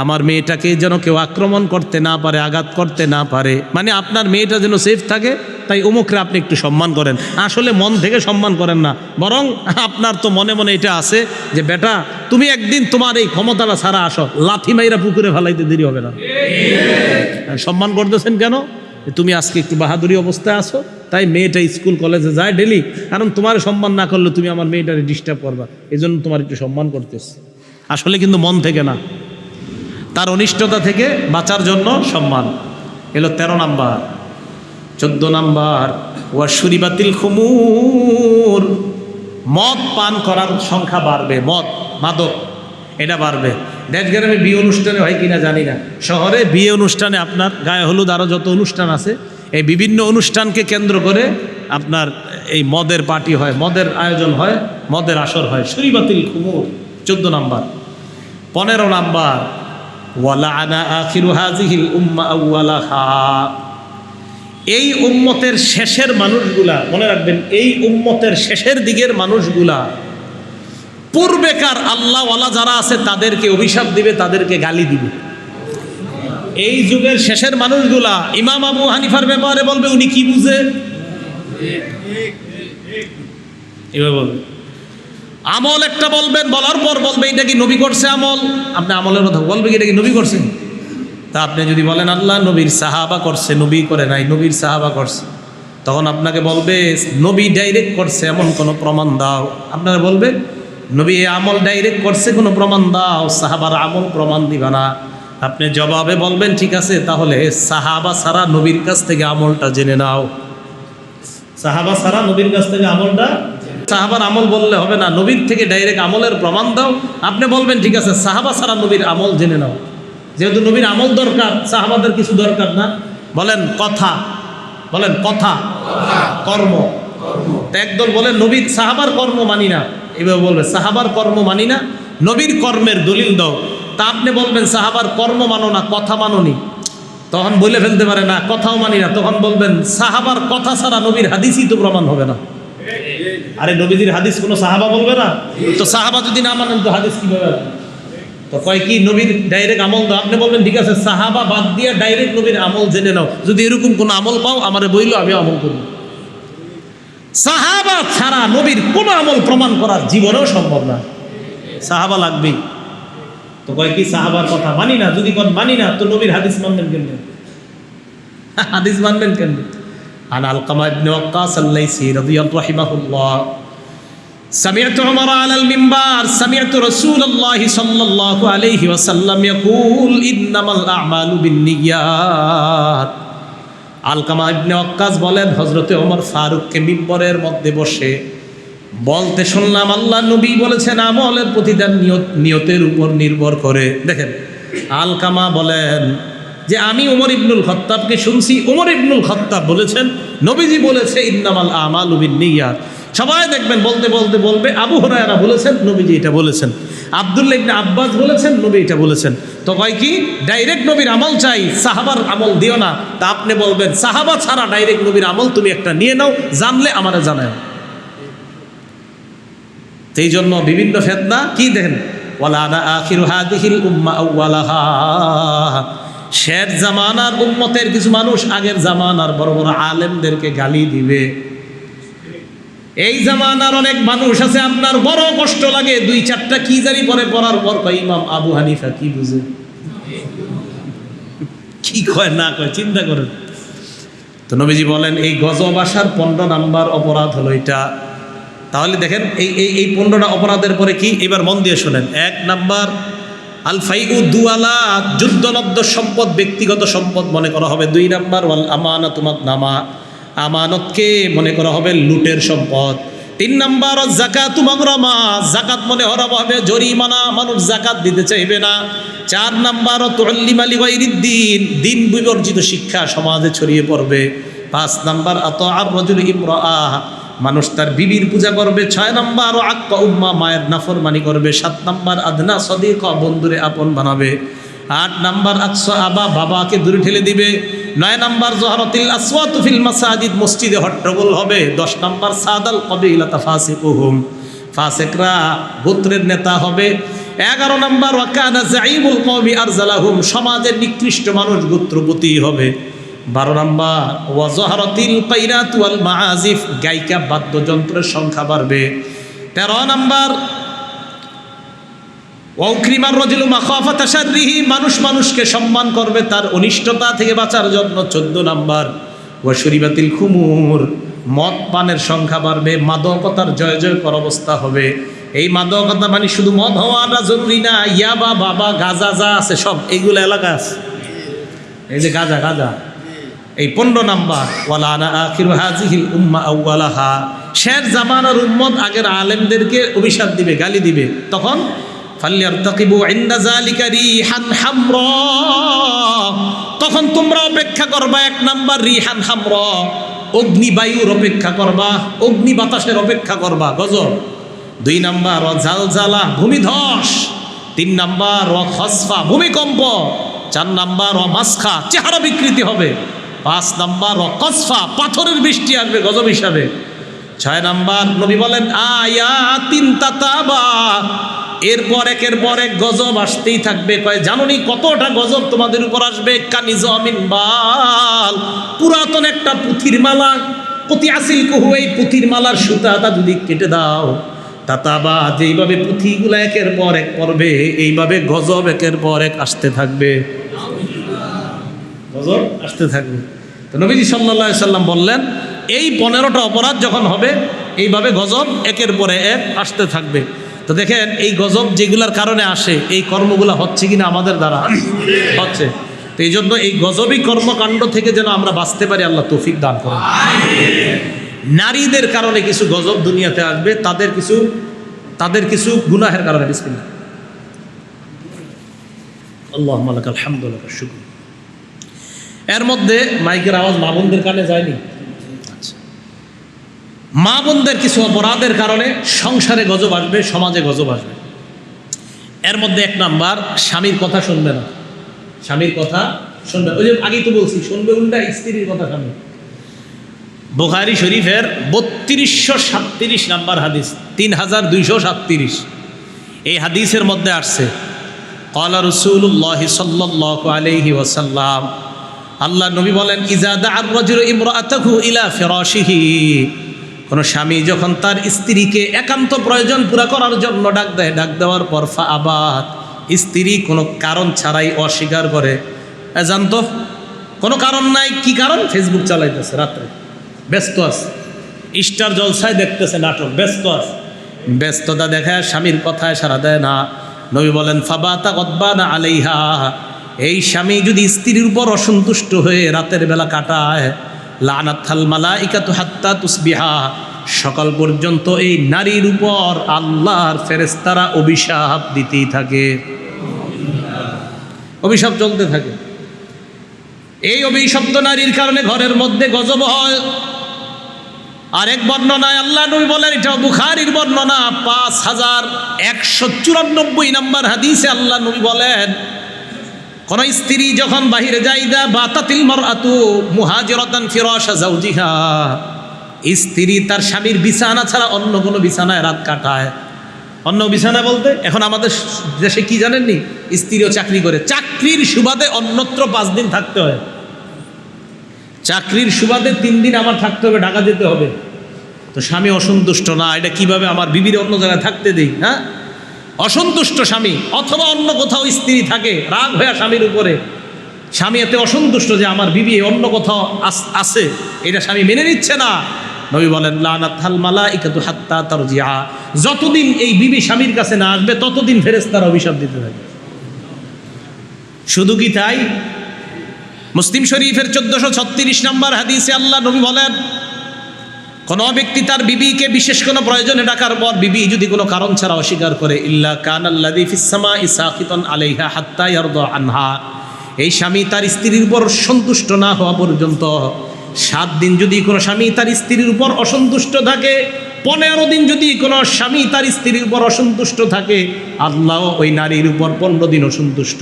আমার মেয়েটাকে যেন কেউ আক্রমণ করতে না পারে, আঘাত করতে না পারে, মানে আপনার মেয়েটা যেন সেফ থাকে, তাই অমুকরে আপনি একটু সম্মান করেন। আসলে মন থেকে সম্মান করেন না, বরং আপনার তো মনে মনে এটা আছে যে বেটা তুমি একদিন তোমার এই ক্ষমতাটা ছাড়া আসো, লাথি মাইরা পুকুরে ফেলাইতে দেরি হবে না। সম্মান করতেছেন কেন? তুমি আজকে একটু বাহাদুরি অবস্থায় আসো, তাই মেয়েটা স্কুল কলেজে যায় ডেলি, কারণ তোমার সম্মান না করলে তুমি আমার মেয়েটাকে ডিস্টার্ব করবা, এই জন্য তোমার একটু সম্মান করতেছে। আসলে কিন্তু মন থেকে না, তার অনিষ্টতা থেকে বাঁচার জন্য সম্মান। এলো 13 নাম্বার। 14 নাম্বার, ওয়া শুরিবাতিল খুমুর, মদ পান করার সংখ্যা বাড়বে। মদ, মাদক, এটা বাড়বে। দেশগ্রামে বিয়ে অনুষ্ঠানে হয় কিনা জানি না, শহরে বিয়ে অনুষ্ঠানে আপনার গায়ে হলুদ আরও যত অনুষ্ঠান আছে, এই বিভিন্ন অনুষ্ঠানকে কেন্দ্র করে আপনার এই মদের পার্টি হয়, মদের আয়োজন হয়, মদের আসর হয়। শুরিবাতিল খুমুর 14 নাম্বার। 15 নাম্বার, ওয়ালাআনা আখিরু হাযিহিল উম্মাহ আউওয়ালাহা, এই উম্মতের শেষের মানুষগুলা, মনে রাখবেন, এই উম্মতের শেষের দিকের মানুষগুলা পূর্বেকার আল্লাহওয়ালা যারা আছে তাদেরকে অভিশাপ দিবে, তাদেরকে গালি দিবে। এই যুগের শেষের মানুষগুলা ইমাম আবু হানিফার ব্যাপারে বলবে উনি কি বুঝে, এভাবে বলবে। আমল একটা বলবেন, বলার পর বলবে এটা কি নবী করছে আমল, আপনি আমলের কথা বলবে কি এটা কি নবী করছে। তা আপনি যদি বলেন আল্লাহ নবীর সাহাবা করছে, নবী করে নাই, নবীর সাহাবা করছে, তখন আপনাকে বলবে নবী ডাইরেক্ট করছে এমন কোনো প্রমাণ দাও। আপনারা বলবে নবী এই আমল ডাইরেক্ট করছে, কোনো প্রমাণ দাও, সাহাবার আমল প্রমাণ দিবা না। আপনি জবাবে বলবেন ঠিক আছে, তাহলে সাহাবা ছাড়া নবীর কাছ থেকে আমলটা জেনে নাও। সাহাবা ছাড়া নবীর কাছ থেকে আমলটা, সাহাবার আমল বললে হবে না, নবীর থেকে ডাইরেক্ট আমলের প্রমাণ দাও। আপনি বলবেন ঠিক আছে সাহাবা ছাড়া নবীর আমল জেনে নাও। যেহেতু নবীর আমল দরকার, সাহাবাদের কিছু দরকার না। বলেন কথা, বলেন কথা, কর্ম। একদল বলেন নবীর সাহাবার কর্ম মানি না, এভাবে বলবে সাহাবার কর্ম মানি না, নবীর কর্মের দলিল দাও। তা আপনি বলবেন সাহাবার কর্ম মানো না, কথা মানোনি, তখন বলে ফেলতে পারে না কথাও মানি না, তখন বলবেন সাহাবার কথা ছাড়া নবীর হাদিসই তো প্রমাণ হবে না। আরে নবীজির হাদিস কোনো সাহাবা বলবে না, তো সাহাবা যদি না মানেন তো হাদিস কিভাবে? তো কয় কি নবীর ডাইরেক্ট আমল দাও। আপনি বলবেন ঠিক আছে সাহাবা বাদ দিয়ে ডাইরেক্ট নবীর আমল জেনে নাও, যদি এরকম কোনো আমল পাও আমারে বইলো, আমি আমল করব। সাহাবা ছাড়া নবীর কোনো আমল প্রমাণ করার জীবনেও সম্ভব না, সাহাবা লাগবেই। তো কয় কি সাহাবার কথা মানি না, যদি কোন মানি না তো নবীর হাদিস মানবেন কেন? হাদিস মানবেন কেন? আন আলকামা ইবনে ওয়াক্কাস আল-লাইসি রাদিয়াল্লাহু রাহিমাহুল্লাহ, سمعت عمر على المنبر سمعت رسول الله صلى الله عليه وسلم يقول إنما الأعمال بالنيات। আলকামা ইবনে ওয়াক্কাস বলেন হযরতে ওমর ফারুককে মিম্বরের মধ্যে বসে বলতে শুনলাম আল্লাহ নবী বলেছেন আমলের প্রতিদান নিয়তের উপর নির্ভর করে। দেখেন আলকামা বলেন যে আমি ওমর ইবনুল খাত্তাবকে শুনছি, ওমর ইবনুল খাত্তাব বলেছেন নবীজি বলেছে ইন্নামাল আমালু বিন্নিয়াত। সবাই দেখবেন বলতে বলতে বলবে আবু হুরায়রা বলেছেন, নবীজি এটা বলেছেন, আব্দুল্লাহ ইবনে আব্বাস বলেছেন, নবী এটা বলেছেন। তো কয় কি ডাইরেক্ট নবীর আমল চাই, সাহাবার আমল দিও না। তা আপনি বলবেন সাহাবা ছাড়া ডাইরেক্ট নবীর আমল তুমি একটা নিয়ে নাও, জানলে আমারে জানাও। সেই জন্য বিভিন্ন ফিতনা কি দেখেন, ওয়ালা আনা আখিরু হাযিহিল উম্মাহ আউওয়ালাহা, শেষ জামানার উম্মতের কিছু মানুষ আগের জামানার বড় বড় আলেমদেরকে গালি দিবে। এই জামানার অনেক মানুষ আছে আপনার বড় কষ্ট লাগে, 2-4টা কি জানি পরে পড়ার পর কয় ইমাম আবু হানিফা কি বুঝে, কি কয় না কয় চিন্তা করেন। তো নবীজি বলেন এই গজব আসার 15 নাম্বার অপরাধ হলো এটা। তাহলে দেখেন এই 15টা অপরাধের পরে কি, এবার মন দিয়ে শোনেন। 1 নাম্বার আল ফাইউ দুয়ালা, যুদ্ধলব্ধ সম্পদ ব্যক্তিগত সম্পদ মনে করা হবে। 2 নাম্বার ওয়াল আমানাতু মাগনামা, আমানতকে মনে করা হবে লুটের সম্পদ। 3 নাম্বার যাকাতু মাগরামা, যাকাত মনে করা হবে জরিমানা, মানুষ যাকাত দিতে চাইবে না। 4 নাম্বার তুআল্লিমা লিগাইরিদ্দিন, দিন বিবর্জিত শিক্ষা সমাজে ছড়িয়ে পড়বে। 5 নাম্বার আতাআর রাজুল ইমরাআ, মানুষ তার বিবির পূজা করবে। 6 নাম্বার আক্কা উম্মা, মায়ের নাফরমানি করবে। 7 নাম্বার আদনা সদিকা, বন্ধুরে আপন বানাবে। 8 নাম্বার আকসা আবা, বাবাকে দূরে ঠেলে দিবে। 9 নাম্বার জহরাতিল আসওয়াতু ফিল মাসাজিদ, মসজিদে হট্টগোল হবে। 10 নাম্বার সাদাল কবিলাতা ফাসিকুহুম, ফাসিকরা গোত্রের নেতা হবে। 11 নম্বর ওয়াকানা যাইমুল কওমি আরজালাহুম, সমাজের নিকৃষ্ট মানুষ গোত্রপতি হবে। 12 নম্বর ওয়াজহারাতিল কাইরাত ওয়াল মাআজিফ, গায়িকা বাদ্যযন্ত্রের সংখ্যা বাড়বে। 13 নম্বর ওয়াউক্রিমার রাজুলু মাখাফাতা শাররিহি, মানুষ মানুষকে সম্মান করবে তার অনিষ্টতা থেকে বাঁচার জন্য। 14 নম্বর ওয়াশুরিবাতিল খুমুর, মদ পানের সংখ্যা বাড়বে, মাদকতার জয় জয়কর অবস্থা হবে। এই মাদকতা মানে শুধু মদ হওয়াটা জরুরি না, ইয়াবা বাবা গাঁজা যা আছে সব এইগুলো এলাকা আছে, এই যে গাঁজা গাঁজা। এই 15 নম্বর ওয়ালা আনা আখিরু হাযিহিল উম্মাহ আউওয়ালাহা, শের জামানার উম্মত আগের আলেমদেরকে অভিশাপ দিবে, গালি দিবে। তখন ফালইয়ারতাকিবু ইনদা যালিকা রিহান হামরা, তখন তোমরা অপেক্ষা করবা 1 নম্বর রিহান হামরা, অগ্নিবায়ুর অপেক্ষা করবা, অগ্নি বাতাসের অপেক্ষা করবা, গজব। 2 নম্বর জালজালা, ভূমিধস। 3 নম্বর খসফা, ভূমিকম্প। 4 নম্বর মাসখা, চেহারা বিকৃতি হবে। 5 নম্বর কসফা, পাথরের বৃষ্টি আসবে গজব হিসাবে। 6 নম্বর নবী বলেন আয়াতিন তাতাবা, এরপর একের পর এক গজব আসতেই থাকবে। কয় জানোনি কতটা গজব তোমাদের উপর আসবে? কানিজামিন বাল, পুরাতন একটা পুঁথির মালা, প্রতি আসিল কুহু, এই পুঁথির মালার সুতাটা যদি কেটে দাও, তাতাবা, যেইভাবে পুঁথিগুলো একের পর এক পড়বে, এইভাবে গজব একের পর এক আসতে থাকবে, গজব আসতে থাকবে। তো নবীজি সাল্লাল্লাহু আলাইহি সাল্লাম বললেন এই 15টা অপরাধ যখন হবে, এইভাবে গজব একের পরে এক আসতে থাকবে। তো দেখেন এই গজব যেগুলার কারণে আসে, এই কর্মগুলো হচ্ছে কিনা আমাদের দ্বারা? হচ্ছে। তো এই জন্য এই গজবী কর্মকাণ্ড থেকে যেন আমরা বাঁচতে পারি, আল্লাহ তৌফিক দান করুন। নারীদের কারণে কিছু গজব দুনিয়াতে আসবে, তাদের কিছু গুনাহের কারণে। বিসমিল্লাহ, আল্লাহুম্মা লাকাল হামদু ওয়া লাকাশ শুকর। এর মধ্যে মাইকের আওয়াজ মা বোনদের কানে যায়নি? আচ্ছা, মা বোনদের কিছু অপরাধের কারণে সংসারে গজব আসবে, সমাজে গজব আসবে। এর মধ্যে 1 নাম্বার, স্বামীর কথা শুনবে না। স্বামীর কথা শুনবে, ওই যে আগেই তো বলছি, শুনবে উল্টা স্ত্রীর কথা স্বামী। বুখারী শরীফের 3237 নাম্বার হাদিস, 3237। এই হাদিসের মধ্যে আসছে ক্বালা রাসূলুল্লাহ সাল্লাল্লাহু আলাইহি ওয়াসাল্লাম, আল্লাহ নবী বলেন ইজা দা'আর রাজুলু ইমরাআতাহু ইলা ফিরাশিহি, কোন স্বামী যখন তার স্ত্রীকে একান্ত প্রয়োজন পুরা করার জন্য ডাক দেয়, ডাক দেওয়ার পর ফাআবাত, স্ত্রী কোনো কারণ ছাড়াই অস্বীকার করে, জানতো কোনো কারণ নাই, কি কারণ? ফেসবুক চালাইতেছে, রাত্রে ব্যস্ত আছে, স্টার জলসায় দেখতেছে নাটক, ব্যস্ত আছে, ব্যস্ততা দেখায় স্বামীর কথায় সাড়া দেয় না। নবী বলেন ফাবাতা গদবানা আলাইহা, এই স্বামী যদি স্ত্রীর উপর অসন্তুষ্ট হয়ে রাতের বেলা কাটায়, লানাতাল মালাইকাতু হাত্তা তুসবিহা, সকাল পর্যন্ত এই নারীর উপর আল্লাহর ফেরেশতারা অভিশাপ দিতেই থাকে, অভিশাপ চলতে থাকে। এই অভিশপ্ত নারীর কারণে ঘরের মধ্যে গজব হয়। আরেক বর্ণনায় আল্লাহ নবী বলেন, এটা বুখারীর বর্ণনা, 5194 নম্বর হাদিসে আল্লাহ নবী বলেন, কোন স্ত্রী যখন বাহিরে যায়, দা বাতাতিল মারআতু মুহাজিরাতান ফিরাশা যাওজিহা, স্ত্রী তার স্বামীর বিছানা ছাড়া অন্য কোনো বিছানায় রাত কাটায়। অন্য বিছানা বলতে এখন আমাদের দেশে কি জানেননি, স্ত্রীও চাকরি করে, চাকরির সুবাদে অন্যত্র 5 দিন থাকতে হয়, চাকরির সুবাদে 3 দিন আমার থাকতে হবে, ঢাকা যেতে হবে। তো স্বামী অসন্তুষ্ট না, এটা কিভাবে আমার বিবির অন্য জায়গায় থাকতে দেই? হ্যাঁ, অসন্তুষ্ট স্বামী, অথবা অন্য কোথাও স্ত্রী থাকে, রাগ হয়ে স্বামীর উপরে, স্বামী এতে অসন্তুষ্ট যে আমার বিবি অন্য কোথাও আছে, এটা স্বামী মেনে নিচ্ছে না। নবী বলেন লানাতাল মালাইকাতু হাত্তা তারজিআ, যতদিন এই বিবি স্বামীর কাছে না আসবে ততদিন ফেরেশতারা অভিশাপ দিতে থাকে। শুধু কি তাই, মুসলিম শরীফের 1436 নম্বর হাদিসে আল্লাহ নবী বলেন, কোন ব্যক্তি তার বিবিকে বিশেষ কোনো প্রয়োজনে ডাকার পর বিবি যদি কোনো কারণ ছাড়া অস্বীকার করে, ইল্লা কানাল্লাযী ফিস সামাই সাকিতান আলাইহা হাত্তা ইয়ারদা আনহা, এই স্বামী তার স্ত্রীর উপর সন্তুষ্ট না হওয়া পর্যন্ত 7 দিন যদি কোনো স্বামী তার স্ত্রীর উপর অসন্তুষ্ট থাকে, 15 দিন যদি কোনো স্বামী তার স্ত্রীর উপর অসন্তুষ্ট থাকে, আল্লাহ ওই নারীর উপর 15 দিন অসন্তুষ্ট,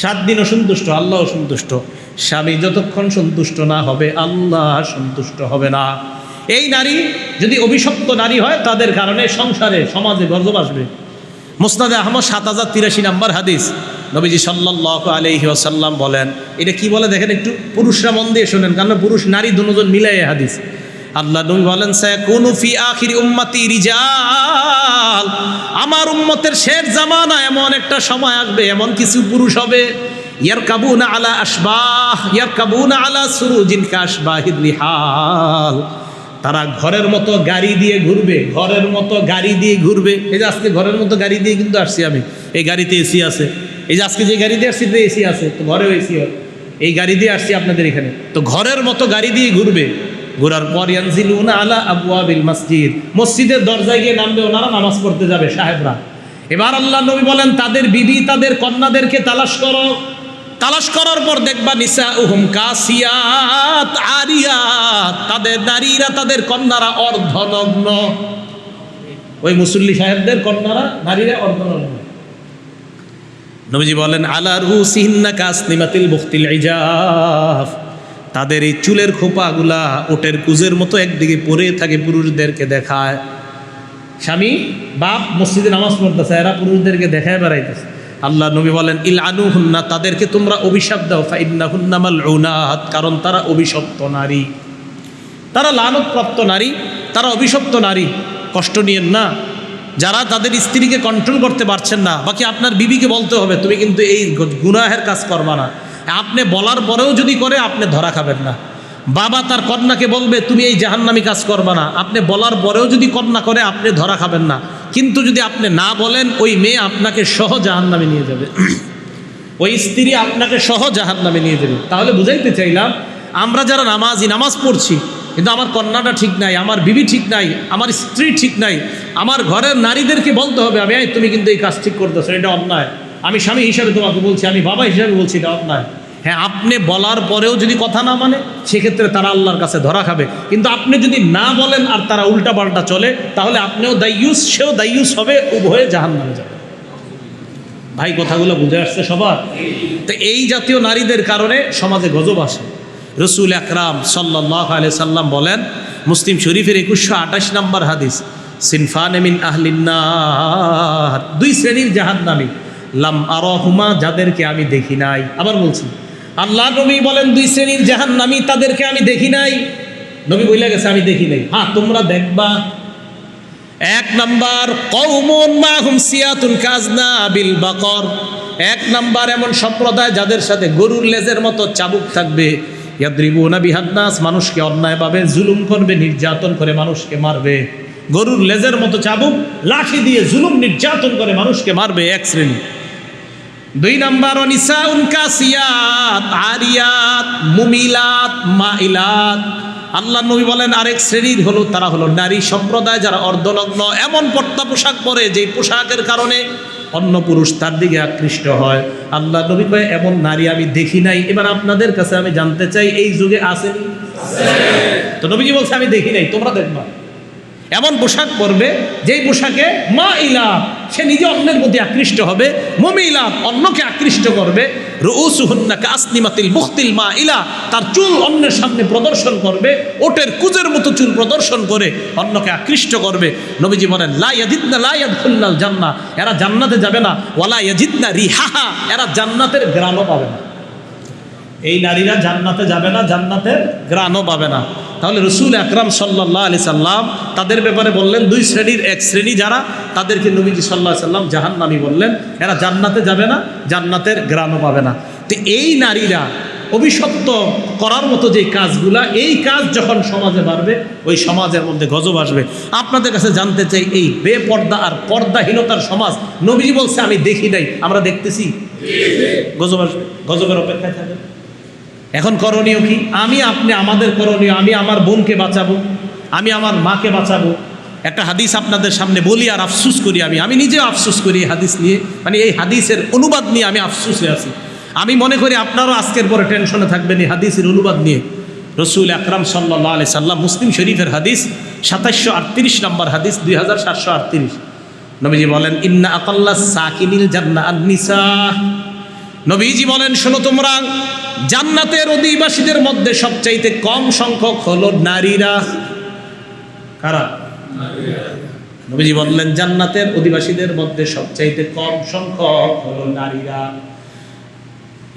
7 দিন অসন্তুষ্ট, আল্লাহ অসন্তুষ্ট। স্বামী যতক্ষণ সন্তুষ্ট না হবে আল্লাহ সন্তুষ্ট হবে না। এই নারী যদি অভিশপ্ত নারী হয়, তাদের কারণে সংসারে সমাজে গজব আসবে। মুসনাদে আহমদ 7083 নম্বর হাদিস। নবীজি সাল্লাল্লাহু আলাইহি ওয়াসাল্লাম বলেন, এটা কি বলে দেখেন একটু, পুরুষরা মন দিয়ে শোনেন, কারণ পুরুষ নারী দুজন মিলাই এই হাদিস। আল্লাহ নবী বলেন, সায়াকুনু ফি আখিরি উম্মতি রিজাল, আমার উম্মতের শেষ জামানা এমন একটা সময় আসবে, এমন কিছু পুরুষ হবে, ইয়ারকাবুনা আলা আশবাহ, ইয়ারকাবুনা আলা সুরুজিন কাশবাহির রিহাল, তারা ঘরের মতো গাড়ি দিয়ে ঘুরবে, ঘরের মতো গাড়ি দিয়ে ঘুরবে। এই যে আজকে ঘরের মতো গাড়ি দিয়ে কিন্তু আসছি আমি, এই গাড়িতে এসি আছে, এই যে আজকে যে গাড়ি দিয়ে আসছি এসি আছে, তো ঘরেও এসি হয়, এই গাড়ি দিয়ে আসছি আপনাদের এখানে, তো ঘরের মতো গাড়ি দিয়ে ঘুরবে। ঘোরার পর ইয়ানজিলুনা আলা আবওয়াবিল মসজিদ, মসজিদের দরজায় গিয়ে নামবে, ওনারা নামাজ পড়তে যাবে সাহেবরা। এবার আল্লাহ নবী বলেন, তাদের বিবি তাদের কন্যাদেরকে তালাশ করো, তালাশ করার পর দেখবা নিসাউহুম কাসিয়াত আরিয়াত, তাদের নারীরা তাদের কন্যারা অর্ধনগ্ন। ওই মুসল্লি সাহেবদের কন্যারা নারীরা অর্ধনগ্ন। নবীজি বলেন, আলা রুসিহিন্না কাসনিমাতিল বুখতিল ইজাফ, তাদের এই চুলের খোপাগুলা ওটের কুজের মতো একদিকে পরে থাকে, পুরুষদেরকে দেখায়। স্বামী বাপ মসজিদে নামাজ পড়তেছে, এরা পুরুষদেরকে দেখায় বেড়াইতেছে। আল্লাহ নবী বলেন, ইলআনুহুন্না, তাদেরকে তোমরা অভিশাপ দাও, ফাইন্নাহুন্না মালউনাত, কারণ তারা অভিশপ্ত নারী, তারা লানতপ্রাপ্ত নারী, তারা অভিশপ্ত নারী। কষ্ট নিয়েন না, যারা তাদের স্ত্রীকে কন্ট্রোল করতে পারছেন না, বাকি আপনার বিবিকে বলতে হবে তুমি কিন্তু এই গুনাহের কাজ করবা না। আপনি বলার পরেও যদি করে আপনি ধরা খাবেন না। বাবা তার কন্যাকে বলবে তুমি এই জাহান্নামী কাজ করবা না, আপনি বলার পরেও যদি কন্যা করে আপনি ধরা খাবেন না। কিন্তু যদি আপনি না বলেন, ওই মেয়ে আপনাকে সহ জাহান্নামে নিয়ে যাবে, ওই স্ত্রী আপনাকে সহ জাহান্নামে নিয়ে যাবে। তাহলে বুঝাইতে চাইলাম, আমরা যারা নামাজ পড়ছি কিন্তু আমার কন্যাটা ঠিক নাই, আমার বিবি ঠিক নাই, আমার স্ত্রী ঠিক নাই, আমার ঘরের নারীদেরকে বলতে হবে আমি তুমি কিন্তু এই কাজ ঠিক করতেছো, এটা অন্যায়। আমি স্বামী হিসাবে তোমাকে বলছি, আমি বাবা হিসাবে বলছি, এটা অন্যায়। হ্যাঁ, আপনি বলার পরেও যদি কথা না মানে, সেক্ষেত্রে তারা আল্লাহর কাছে ধরা খাবে। কিন্তু আপনি যদি না বলেন আর তারা উল্টা পাল্টা চলে, তাহলে আপনিও দায়ুস, সেও দায়ুস হবে, উভয়ে জাহান্নামে যাবে। ভাই কথাগুলো বুঝে আসছে সবার? তো এই জাতীয় নারীদের কারণে সমাজে গজব আসে। রসুল আকরাম সাল্লাল্লাহু আলাইহি সাল্লাম বলেন, মুসলিম শরীফের 2128 নম্বর হাদিস, সিনফান মিন আহলিন নার, দুই শ্রেণীর জাহান্নামী, লাম আরাহুমা, যাদেরকে আমি দেখি নাই। আবার বলছি, আল্লাহ নবী বলেন দুই শ্রেণীর জাহান্নামী, তাদেরকে আমি দেখি নাই। নবী বলে গেছে আমি দেখি নাই, হ্যাঁ তোমরা দেখবা। এক নাম্বার, কওমুন মাহুম সিয়াতুন কাজনাবিল বাকর, এক নাম্বার এমন সম্প্রদায় যাদের সাথে গরুর লেজের মতো চাবুক থাকবে, ইয়াদরিবুনা বিহান নাস, মানুষকে অন্যায়ভাবে জুলুম করবে, নির্যাতন করে মানুষকে মারবে। গরুর লেজের মতো চাবুক, লাঠি দিয়ে জুলুম নির্যাতন করে মানুষকে মারবে, এক শ্রেণী। দুই নাম্বার, নিসাউন কাসিয়াত আরিয়াত মুমিলাত মাইলাত, আল্লাহ নবী বলেন আরেক শ্রেণীর হলো, তারা হলো নারী সম্প্রদায় যারা অর্ধনগ্ন, এমন পর্দা পোশাক পরে যে পোশাকের কারণে অন্য পুরুষ তার দিকে আকৃষ্ট হয়। আল্লাহ নবী কয় এমন নারী আমি দেখি নাই। এবার আপনাদের কাছে আমি জানতে চাই, এই যুগে আসেনি? তো নবীজি বলছে আমি দেখি নাই, তোমরা দেখবা। এমন পোশাক পরবে যেই পোশাকে মাইলা, সে নিজে অন্যের প্রতি আকৃষ্ট হবে, মুমিলা, অন্যকে আকৃষ্ট করবে, রুউসুহুন্না কাসনিমাতিল বুখতিল মাইলা, তার চুল অন্যের সামনে প্রদর্শন করবে, ওটের কুজের মতো চুল প্রদর্শন করে অন্যকে আকৃষ্ট করবে। নবীজি বলেন লা ইয়াজিদনা লা ইয়াদখুলনাল জান্নাহ, এরা জান্নাতে যাবে না, ওয়ালা ইয়াজিদনা রিহাহা, এরা জান্নাতের ঘ্রাণও পাবে না। এই নারীরা জান্নাতে যাবে না, জান্নাতের ঘ্রাণও পাবে না। তাহলে রসুল আকরাম সাল্লাল্লাহু আলাইহি সাল্লাম তাদের ব্যাপারে বললেন দুই শ্রেণীর, এক শ্রেণী যারা, তাদেরকে নবীজি সাল্লাল্লাহু আলাইহি সাল্লাম জাহান্নামী বললেন, এরা জান্নাতে যাবে না, জান্নাতের ঘ্রাণও পাবে না। তো এই নারীরা অভিশপ্ত করার মতো যে কাজগুলা, এই কাজ যখন সমাজে বাড়বে, ওই সমাজের মধ্যে গজব আসবে। আপনাদের কাছে জানতে চাই, এই বেপর্দা আর পর্দাহীনতার সমাজ, নবীজি বলছে আমি দেখি নাই, আমরা দেখতেছি, গজব আসবে, গজবের অপেক্ষায় থাকবে। এখন করণীয় কি? আমি আপনি, আমাদের করণীয়, আমি আমার বোনকে বাঁচাবো, আমি আমার মাকে বাঁচাবো। একটা হাদিস আপনাদের সামনে বলি আর আফসুস করি, আমি নিজেও আফসুস করি এই হাদিস নিয়ে, মানে এই হাদিসের অনুবাদ নিয়ে আমি আফসুসে আছি। আমি মনে করি আপনারাও আজকের পরে টেনশনে থাকবেন এই হাদিসের অনুবাদ নিয়ে। রসুল আকরাম সাল্লাল্লাহু আলাইহি সাল্লাম, মুসলিম শরীফের হাদিস 2738 নম্বর হাদিস, 2738, নবীজি বলেন ইন্না আকাল্লাস সাকিনিল জান্নাহ আন-নিসা, নবীজি বলেন শোনো তোমরা, জান্নাতের অধিবাসীদের মধ্যে সবচাইতে কম সংখ্যক হলো নারীরা। কারা? নবীজি বললেন জান্নাতের অধিবাসীদের মধ্যে সবচাইতে কম সংখ্যক হলো নারীরা।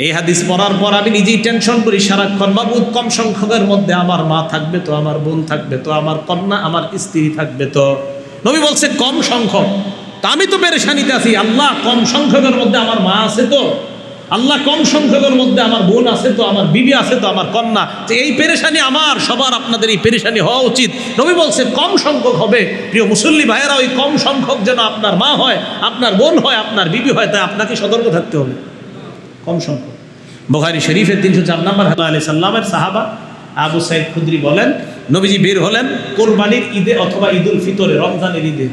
এই হাদিস পড়ার পর আমি নিজেই টেনশন করি সারাক্ষণ, মাবুদ কম সংখ্যকের মধ্যে আমার মা থাকবে তো, আমার বোন থাকবে তো, আমার কন্যা আমার স্ত্রী থাকবে তো। নবী বলছে কম সংখ্যক, তা আমি তো পেরেশানিতে আছি। আল্লাহ কম সংখ্যকের মধ্যে আমার মা আছে তো, আল্লাহ কম সংখ্যকের মধ্যে আমার বোন আছে তো, আমার বিবি আছে তো, আমার কন্যা। যে এই পেরেশানি আমার, সবার আপনাদের এই পেরেশানি হওয়া উচিত। নবী বলছে কম সংখ্যক হবে। প্রিয় মুসল্লি ভাইয়েরা, ওই কম সংখ্যক যেন আপনার মা হয়, আপনার বোন হয়, আপনার বিবি হয়, তাই আপনাকে সতর্ক থাকতে হবে। কম সংখ্যক। বুখারী শরীফের 304 নম্বর আলাইহিস সাল্লামের সাহাবা আবু সাইদ খুদরি বলেন, নবীজি বের হলেন কোরবানির ঈদে অথবা ঈদুল ফিতরে, রমজানের ঈদে।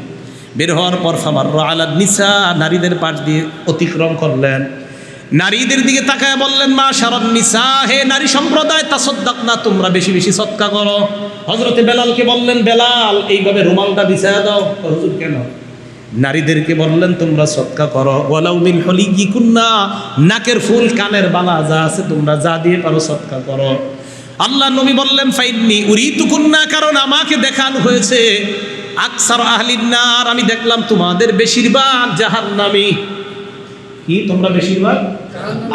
বের হওয়ার পর ফামাররা আলান নিসা, নারীদের পাশ দিয়ে অতিক্রম করলেন। নারীদের দিকে তাকায় বললেন, মা শারান নিসা, হে নারী সম্প্রদায়, তাসাদদাকনা, তোমরা বেশি বেশি সদকা করো। হযরতে বেলালকে বললেন, বেলাল এইভাবে রুমালটা বিছায়া দাও। হুজুর কেন? নারীদেরকে বললেন তোমরা সদকা করো। ওয়ালাউ মিন হুলিকিকুন্না, নাকের ফুল, কানের বালা যা আছে তোমরা যা দিয়ে পারো সদকা করো। আল্লাহ নবী বললেন, ফাইন্নি উরিতুকুন্না, কারণ আমাকে দেখানো হয়েছে আকসার আহলিন নার, আমি দেখলাম তোমাদের বেশিরভাগ জাহান্নামী। কি তোমরা বেশিরভাগ?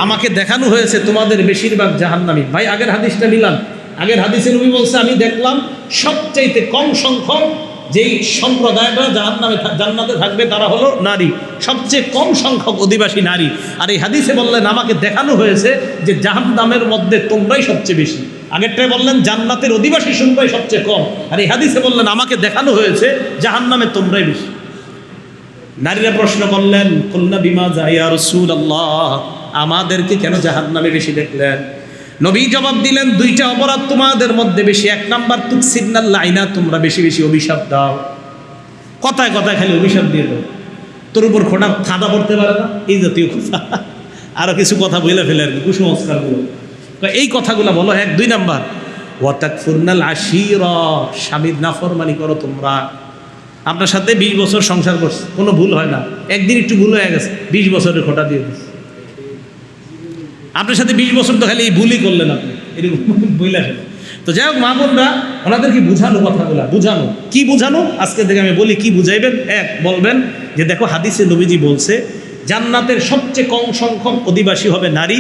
আমাকে দেখানো হয়েছে তোমাদের বেশিরভাগ জাহান্নামী। ভাই আগের হাদিসটা নিলাম, আগের হাদিসে নবী বলছে আমি দেখলাম সবচাইতে কম সংখ্যক যেই সম্প্রদায়টা জান্নাতে থাকবে তারা হলো নারী, সবচেয়ে কম সংখ্যক অধিবাসী নারী। আর এই হাদিসে বললেন আমাকে দেখানো হয়েছে যে জাহান্নামের মধ্যে তোমরাই সবচেয়ে বেশি। আগেরটায় বললেন জান্নাতের অধিবাসী সংখ্যাই সবচেয়ে কম, আর এই হাদিসে বললেন আমাকে দেখানো হয়েছে জাহান্নামে তোমরাই বেশি। নারীরা প্রশ্ন করলেন, কুলনা বিমাযা ইয়া রাসূলুল্লাহ, আমাদেরকে কেন জাহান্নামে বেশি দেখলেন? নবী জবাব দিলেন, দুইটা অপরাধ তোমাদের মধ্যে বেশি। এক নাম্বার তুকসিরনাল লাইনা, তোমরা বেশি বেশি অভিশাপ দাও। কথায় কথায় খালি অভিশাপ দিয়ে দাও, তোর উপর খোঁটা খাদা পড়তে পারে না, এই জাতীয় কথা। আরো কিছু কথা বলে ফেলে আর কি, কুসংস্কারগুলো, এই কথাগুলো বলো। এক। দুই নাম্বার ওয়া তাকফুরনাল আশীরা, স্বামীর নাফরমানি করো তোমরা। আপনার সাথে 20 বছর সংসার করছে, কোনো ভুল হয় না, একদিন একটু ভুল হয়ে গেছে, 20 বছরের খোঁটা দিয়ে দিচ্ছে। আপনার সাথে 20 বছর তো খালি এই ভুলই করলেন আপনি, এরকম বইলা ফেলেন। তো যাই হোক, মা বোনরা ওনাদেরকে বুঝানো কথাগুলা, বুঝানো কি বুঝানো, আজকে থেকে আমি বলি কি বুঝাইবেন। এক, বলবেন যে দেখো হাদিসে নবীজি বলছে জান্নাতের সবচেয়ে কম সংখ্যক অধিবাসী হবে নারী।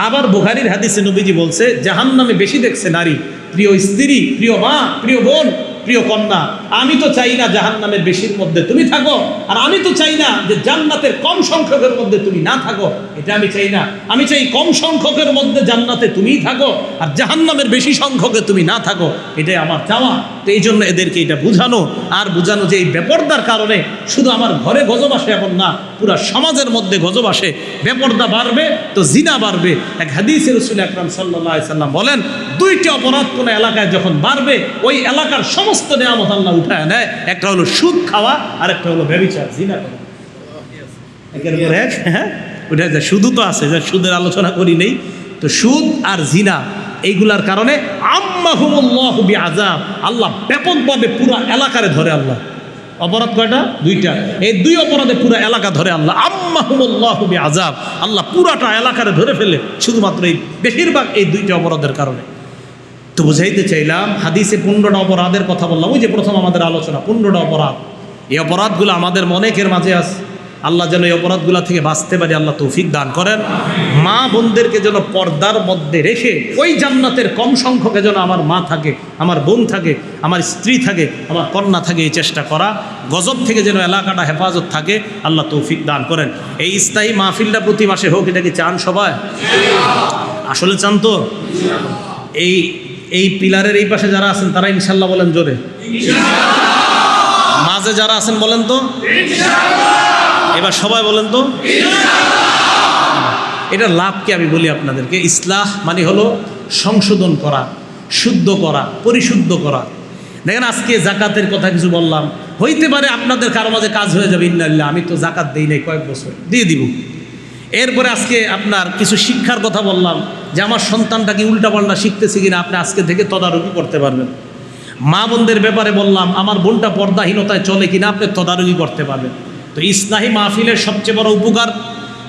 আবার বুখারীর হাদিসে নবীজি বলছে জাহান্নামে বেশি দেখছে নারী। প্রিয় স্ত্রী, প্রিয় মা, প্রিয় বোন, প্রিয় কন্যা, আমি তো চাই না জাহান্নামের বেশির মধ্যে তুমি থাকো, আর আমি তো চাই না যে জান্নাতের কম সংখ্যকের মধ্যে তুমি না থাকো, এটা আমি চাই না। আমি চাই কম সংখ্যকের মধ্যে জান্নাতে তুমিই থাকো, আর জাহান্নামের বেশি সংখ্যকে তুমি না থাকো, এটাই আমার চাওয়া। তো এই জন্য এদেরকে এটা বুঝানো, আর বুঝানো যে এই বেপরদার কারণে শুধু আমার ঘরে গজব আসে এমন না, পুরা সমাজের মধ্যে গজব আসে। বেপরদা বাড়বে তো জিনা বাড়বে। এক হাদিসে রাসূল আকরাম সাল্লাল্লাহু আলাইহি সাল্লাম বলেন, দুইটি অপরাধ কোন এলাকায় যখন বাড়বে ওই এলাকার সমস্ত নিয়ামত আল্লাহ উঠায় নেয়। একটা হলো সুদ খাওয়া, আর একটা হলো ব্যভিচার, জিনা করা। একের পর এক উঠে যায়। শুধু তো আছে, যে সুদের আলোচনা করি নেই, তো সুদ আর জিনা এইগুলার কারণে আম্মাহুমুল্লাহু বিআযাব, আল্লাহ ব্যাপকভাবে পুরা এলাকারে ধরে। আল্লাহ অপরাধ কয়টা? দুইটা। এই দুই অপরাধে পুরা এলাকা ধরে আল্লাহ। আম্মাহুমুল্লাহু বিআযাব, আল্লাহ পুরাটা এলাকারে ধরে ফেলে শুধুমাত্র এই বেশিরভাগ এই দুইটা অপরাধের কারণে। তো বুঝাইতে চাইলাম, হাদিসে 15টা অপরাধের কথা বললাম, ওই যে প্রথম আমাদের আলোচনা 15টা অপরাধ। এই অপরাধগুলো আমাদের অনেকের মাঝে আছে। আল্লাহ যেন এই অপরাধগুলো থেকে বাঁচতে পারি, আল্লাহ তৌফিক দান করেন। মা বোনদেরকে যেন পর্দার মধ্যে রেখে ওই জান্নাতের কম সংখ্যকে যেন আমার মা থাকে, আমার বোন থাকে, আমার স্ত্রী থাকে, আমার কন্যা থাকে, এই চেষ্টা করা। গজব থেকে যেন এলাকাটা হেফাজত থাকে, আল্লাহ তৌফিক দান করেন। এই স্থায়ী মাহফিলটা প্রতি মাসে হোক, এটা কি চান সবাই? আসলে চান তো? এই পিলারের এই পাশে যারা আছেন তারা ইনশাল্লাহ বলেন জোরে। মাঝে যারা আছেন বলেন তো এবার সবাই বলেন তো। এটা লাভ কি আমি বলি আপনাদেরকে, ইসলাহ মানে হলো সংশোধন করা, শুদ্ধ করা, পরিশুদ্ধ করা। দেখেন আজকে জাকাতের কথা কিছু বললাম, হইতে পারে আপনাদের কারো মাঝে কাজ হয়ে যাবে, ইন্নালিল্লাহ আমি তো জাকাত দেই নাই কয়েক বছর, দিয়ে দিব। এরপরে আজকে আপনার কিছু শিক্ষার কথা বললাম, যে আমার সন্তানটা কি উল্টাপাল্টা শিখতেছে কিনা আপনি আজকে থেকে তদারকি করতে পারবেন। মা বোনদের ব্যাপারে বললাম, আমার বোনটা পর্দাহীনতায় চলে কিনা আপনি তদারকি করতে পারবেন। তো ইসলাহি মাহফিলের সবচেয়ে বড় উপকার,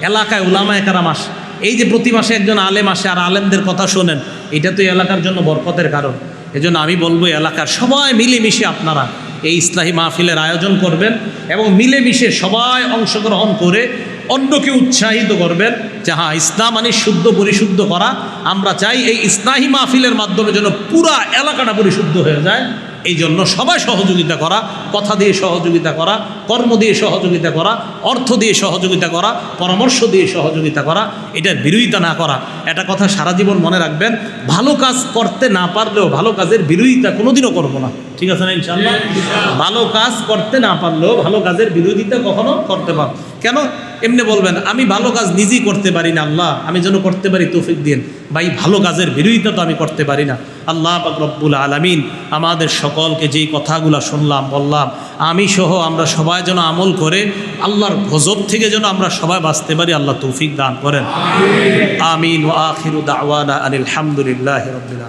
এলাকায় উলামায়ে কেরাম আসে। এই যে প্রতি মাসে একজন আলেম আসে আর আলেমদের কথা শোনেন, এটা তো এলাকার জন্য বরকতের কারণ। এজন্য আমি বলবো এলাকার সবাই মিলেমিশে আপনারা এই ইসলাহি মাহফিলের আয়োজন করবেন এবং মিলেমিশে সবাই অংশগ্রহণ করে অন্যকে উৎসাহিত করবেন যে হ্যাঁ, ইসলাম মানে শুদ্ধ পরিশুদ্ধ করা। আমরা চাই এই ইসলাহি মাহফিলের মাধ্যমে যেন পুরা এলাকাটা পরিশুদ্ধ হয়ে যায়। এই জন্য সবাই সহযোগিতা করা, কথা দিয়ে সহযোগিতা করা, কর্ম দিয়ে সহযোগিতা করা, অর্থ দিয়ে সহযোগিতা করা, পরামর্শ দিয়ে সহযোগিতা করা, এটার বিরোধিতা না করা। এটা কথা সারা জীবন মনে রাখবেন। ভালো কাজ করতে না পারলেও ভালো কাজের বিরোধিতা কোনোদিনও করবো না, ঠিক আছে না ইনশাআল্লাহ? ভালো কাজ করতে না পারলেও ভালো কাজের বিরোধিতা কখনো করতে পারবো কেন? এমনি বলবেন আমি ভালো কাজ নিজেই করতে পারি না, আল্লাহ আমি যেন করতে পারি তৌফিক দিন। ভাই, ভালো কাজের বিরোধিতা তো আমি করতে পারি না। আল্লাহ পাক রব্বুল আলামিন আমাদের সকলকে যেই কথাগুলো শুনলাম বললাম, আমি সহ আমরা সবাই যেন আমল করে আল্লাহর গজব থেকে যেন আমরা সবাই বাঁচতে পারি, আল্লাহ তৌফিক দান করেন। আমিন। ওয়া আখিরু দাওয়ানা আনিল হামদুলিল্লাহি রাব্বিল আলামিন।